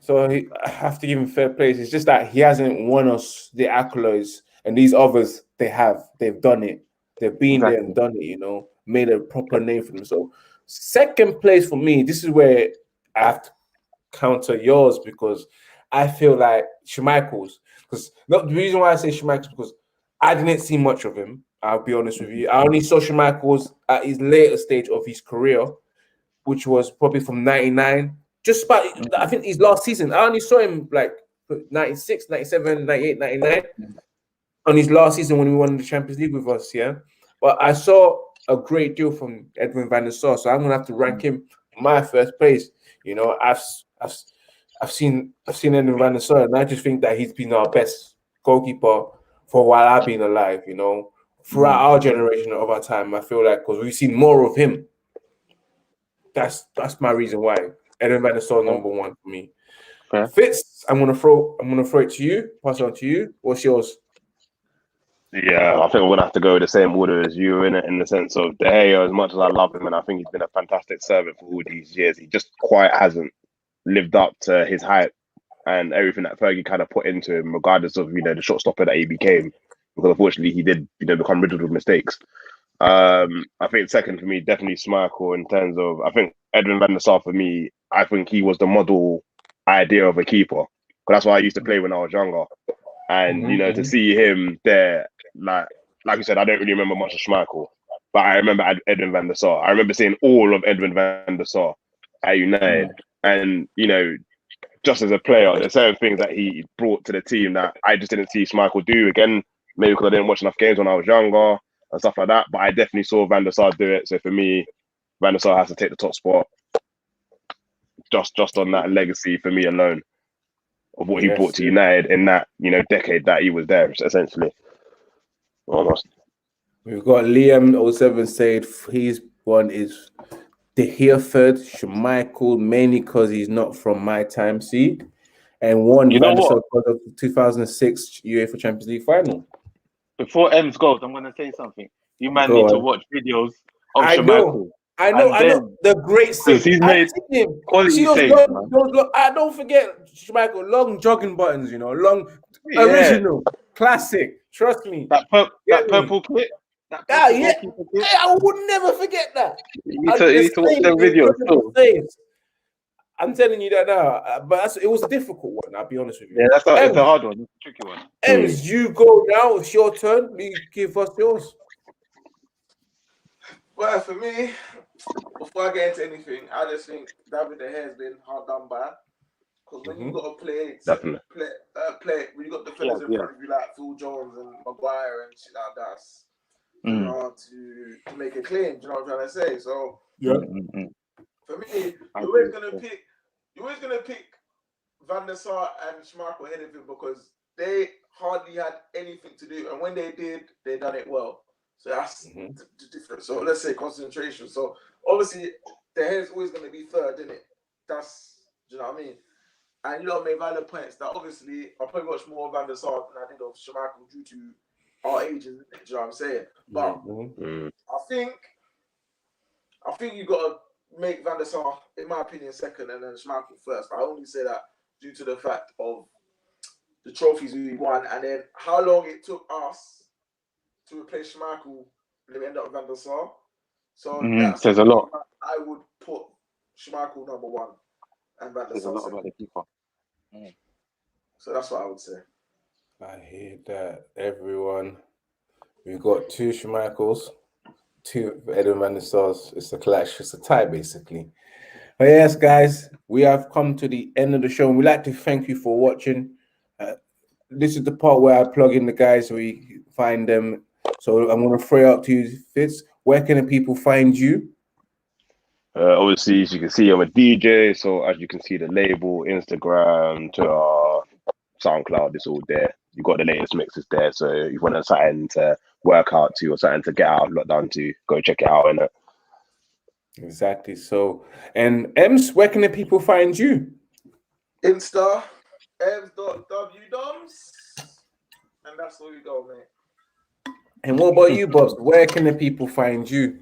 [SPEAKER 1] So I have to give him fair place. It's just that he hasn't won us the accolades, and these others they've done it. They've been there and done it. Made a proper name for themselves. Second place for me. This is where I have to counter yours because I feel like Schmeichel's. Because the reason why I say Schmeichel's because I didn't see much of him. I'll be honest with you. I only saw Schmeichel's at his later stage of his career, which was probably from 99. Just about, I think his last season. I only saw him like 96, 97, 98, 99 on his last season when we won the Champions League with us, yeah. But I saw a great deal from Edwin Van Der Sar, so I'm gonna have to rank him in my first place. I've seen Edwin Van Der Sar, and I just think that he's been our best goalkeeper for while I've been alive. Throughout our generation of our time, I feel like because we've seen more of him. That's my reason why Edwin Van Der Sar number one for me. Okay. Fitz, I'm gonna throw it to you. Pass it on to you. What's yours?
[SPEAKER 2] Yeah, I think we're gonna have to go the same order as you in the sense of De Gea. As much as I love him, and I think he's been a fantastic servant for all these years, he just quite hasn't lived up to his hype and everything that Fergie kind of put into him, regardless of the short stopper that he became. Because unfortunately, he did become riddled with mistakes. I think second for me, definitely Schmeichel in terms of I think Edwin Van Der Sar for me. I think he was the model idea of a keeper. Because that's what I used to play when I was younger. And to see him there, like you said, I don't really remember much of Schmeichel, but I remember Edwin Van Der Sar. I remember seeing all of Edwin Van Der Sar at United, and just as a player, there's certain things that he brought to the team that I just didn't see Schmeichel do. Again, maybe because I didn't watch enough games when I was younger and stuff like that. But I definitely saw Van Der Sar do it. So for me, Van Der Sar has to take the top spot, just on that legacy for me alone of what he brought to United in that decade that he was there, essentially. Almost.
[SPEAKER 1] We've got Liam 07 said his one is De Gea third, Schmeichel mainly because he's not from my time, and one Van Der Sar because of the 2006 UEFA Champions League final.
[SPEAKER 4] Before Ems goes, I'm gonna say something. You might need to watch videos of Schmeichel.
[SPEAKER 1] I know the great
[SPEAKER 4] because
[SPEAKER 1] Sid.
[SPEAKER 4] he's
[SPEAKER 1] I've
[SPEAKER 4] made
[SPEAKER 1] seen him.
[SPEAKER 4] quality
[SPEAKER 1] See those
[SPEAKER 4] saves,
[SPEAKER 1] long,
[SPEAKER 4] man.
[SPEAKER 1] I don't forget, Michael, long jogging buttons, long,
[SPEAKER 4] Yeah.
[SPEAKER 1] original, classic. Trust me.
[SPEAKER 4] That
[SPEAKER 1] Get me?
[SPEAKER 4] purple kit. That
[SPEAKER 1] Yeah,
[SPEAKER 4] purple
[SPEAKER 1] yeah.
[SPEAKER 4] goalkeeper kit.
[SPEAKER 1] I would never forget that.
[SPEAKER 4] You need to watch the video still.
[SPEAKER 1] Saves. I'm telling you that now. But it was a difficult one, I'll be honest with you.
[SPEAKER 4] Yeah, it's a hard one. It's a tricky one.
[SPEAKER 1] Ems, you go now. It's your turn. You give us yours.
[SPEAKER 3] Well, for me, before I get into anything, I just think David De Gea has been hard done by. Because when you got to play, when you got defenders in front of you like Phil Jones and Maguire and shit like that, it's hard to make a claim. Do you know what I'm trying to say? So, for me, you're always gonna pick Van Der Sar and Schmeichel ahead of him because they hardly had anything to do, and when they did, they done it well. So that's the difference. So let's say concentration. So obviously, De Gea is always going to be third, isn't it? Do you know what I mean? And you made valid points that obviously I probably watched more Van Der Sar than I did of Schmeichel due to our ages. Do you know what I'm saying? But I think you got to make Van Der Sar, in my opinion, second, and then Schmeichel first. I only say that due to the fact of the trophies we won, and then how long it took us to replace Schmeichel, and we end up with Van Der Sar. So that says a lot. I would put Schmeichel number one and Van Der Sar
[SPEAKER 4] a lot about the keeper.
[SPEAKER 3] So that's what I would say.
[SPEAKER 1] I hear that, everyone. We've got 2 Schmeichels, 2 Edwin Van Der Sars. It's a clash. It's a tie, basically. But yes, guys, we have come to the end of the show. And we'd like to thank you for watching. This is the part where I plug in the guys so we find them. So I'm going to throw it up to you, Fitz. Where can the people find you?
[SPEAKER 2] Obviously, as you can see, I'm a DJ. So as you can see, the label, Instagram, Twitter, SoundCloud, it's all there. You've got the latest mixes there. So if you want something to work out to or something to get out of lockdown to, go check it out, innit?
[SPEAKER 1] Exactly. So, and Ems, where can the people find you?
[SPEAKER 3] Insta, ems.wdoms. And that's where we go, mate.
[SPEAKER 1] And what about you, Bobs? Where can the people find you?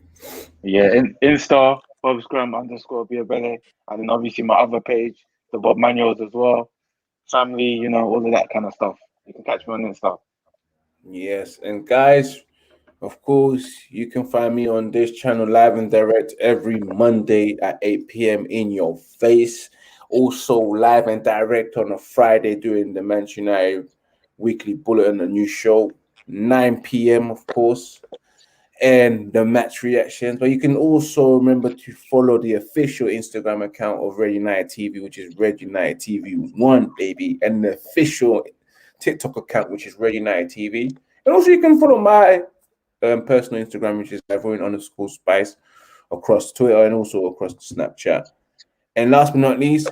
[SPEAKER 4] Yeah, Insta, Bobsgram_Biabele. And then obviously my other page, the Bob Manuals as well. Family, all of that kind of stuff. You can catch me on Insta.
[SPEAKER 1] Yes, and guys, of course, you can find me on this channel live and direct every Monday at 8 p.m. in your face. Also live and direct on a Friday during the Manchester United Weekly Bulletin, a new show, 9 p.m. of course, and the match reactions. But you can also remember to follow the official Instagram account of Red United TV, which is Red United TV 1, baby, and the official TikTok account, which is Red United TV. And also you can follow my personal Instagram, which is Ivorian_Spice, across Twitter and also across Snapchat. And last but not least,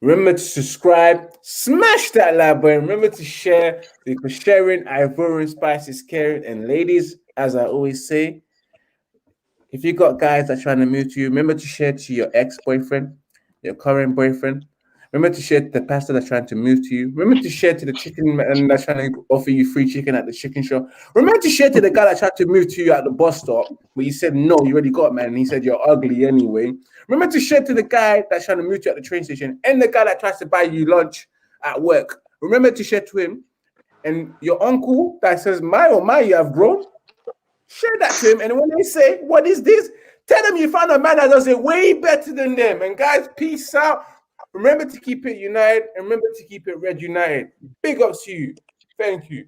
[SPEAKER 1] remember to subscribe, smash that like button, remember to share, because sharing Ivorian Spice is caring. And ladies, as I always say, if you got guys that are trying to move to you, remember to share to your ex-boyfriend, your current boyfriend. Remember to share to the pastor that's trying to move to you. Remember to share to the chicken man that's trying to offer you free chicken at the chicken shop. Remember to share to the guy that tried to move to you at the bus stop, but you said, no, you already got, man. And he said, you're ugly anyway. Remember to share to the guy that's trying to move to you at the train station and the guy that tries to buy you lunch at work. Remember to share to him. And your uncle that says, my, you have grown. Share that to him. And when they say, what is this? Tell them you found a man that does it way better than them. And guys, peace out. Remember to keep it united and remember to keep it Red United. Big ups to you. Thank you.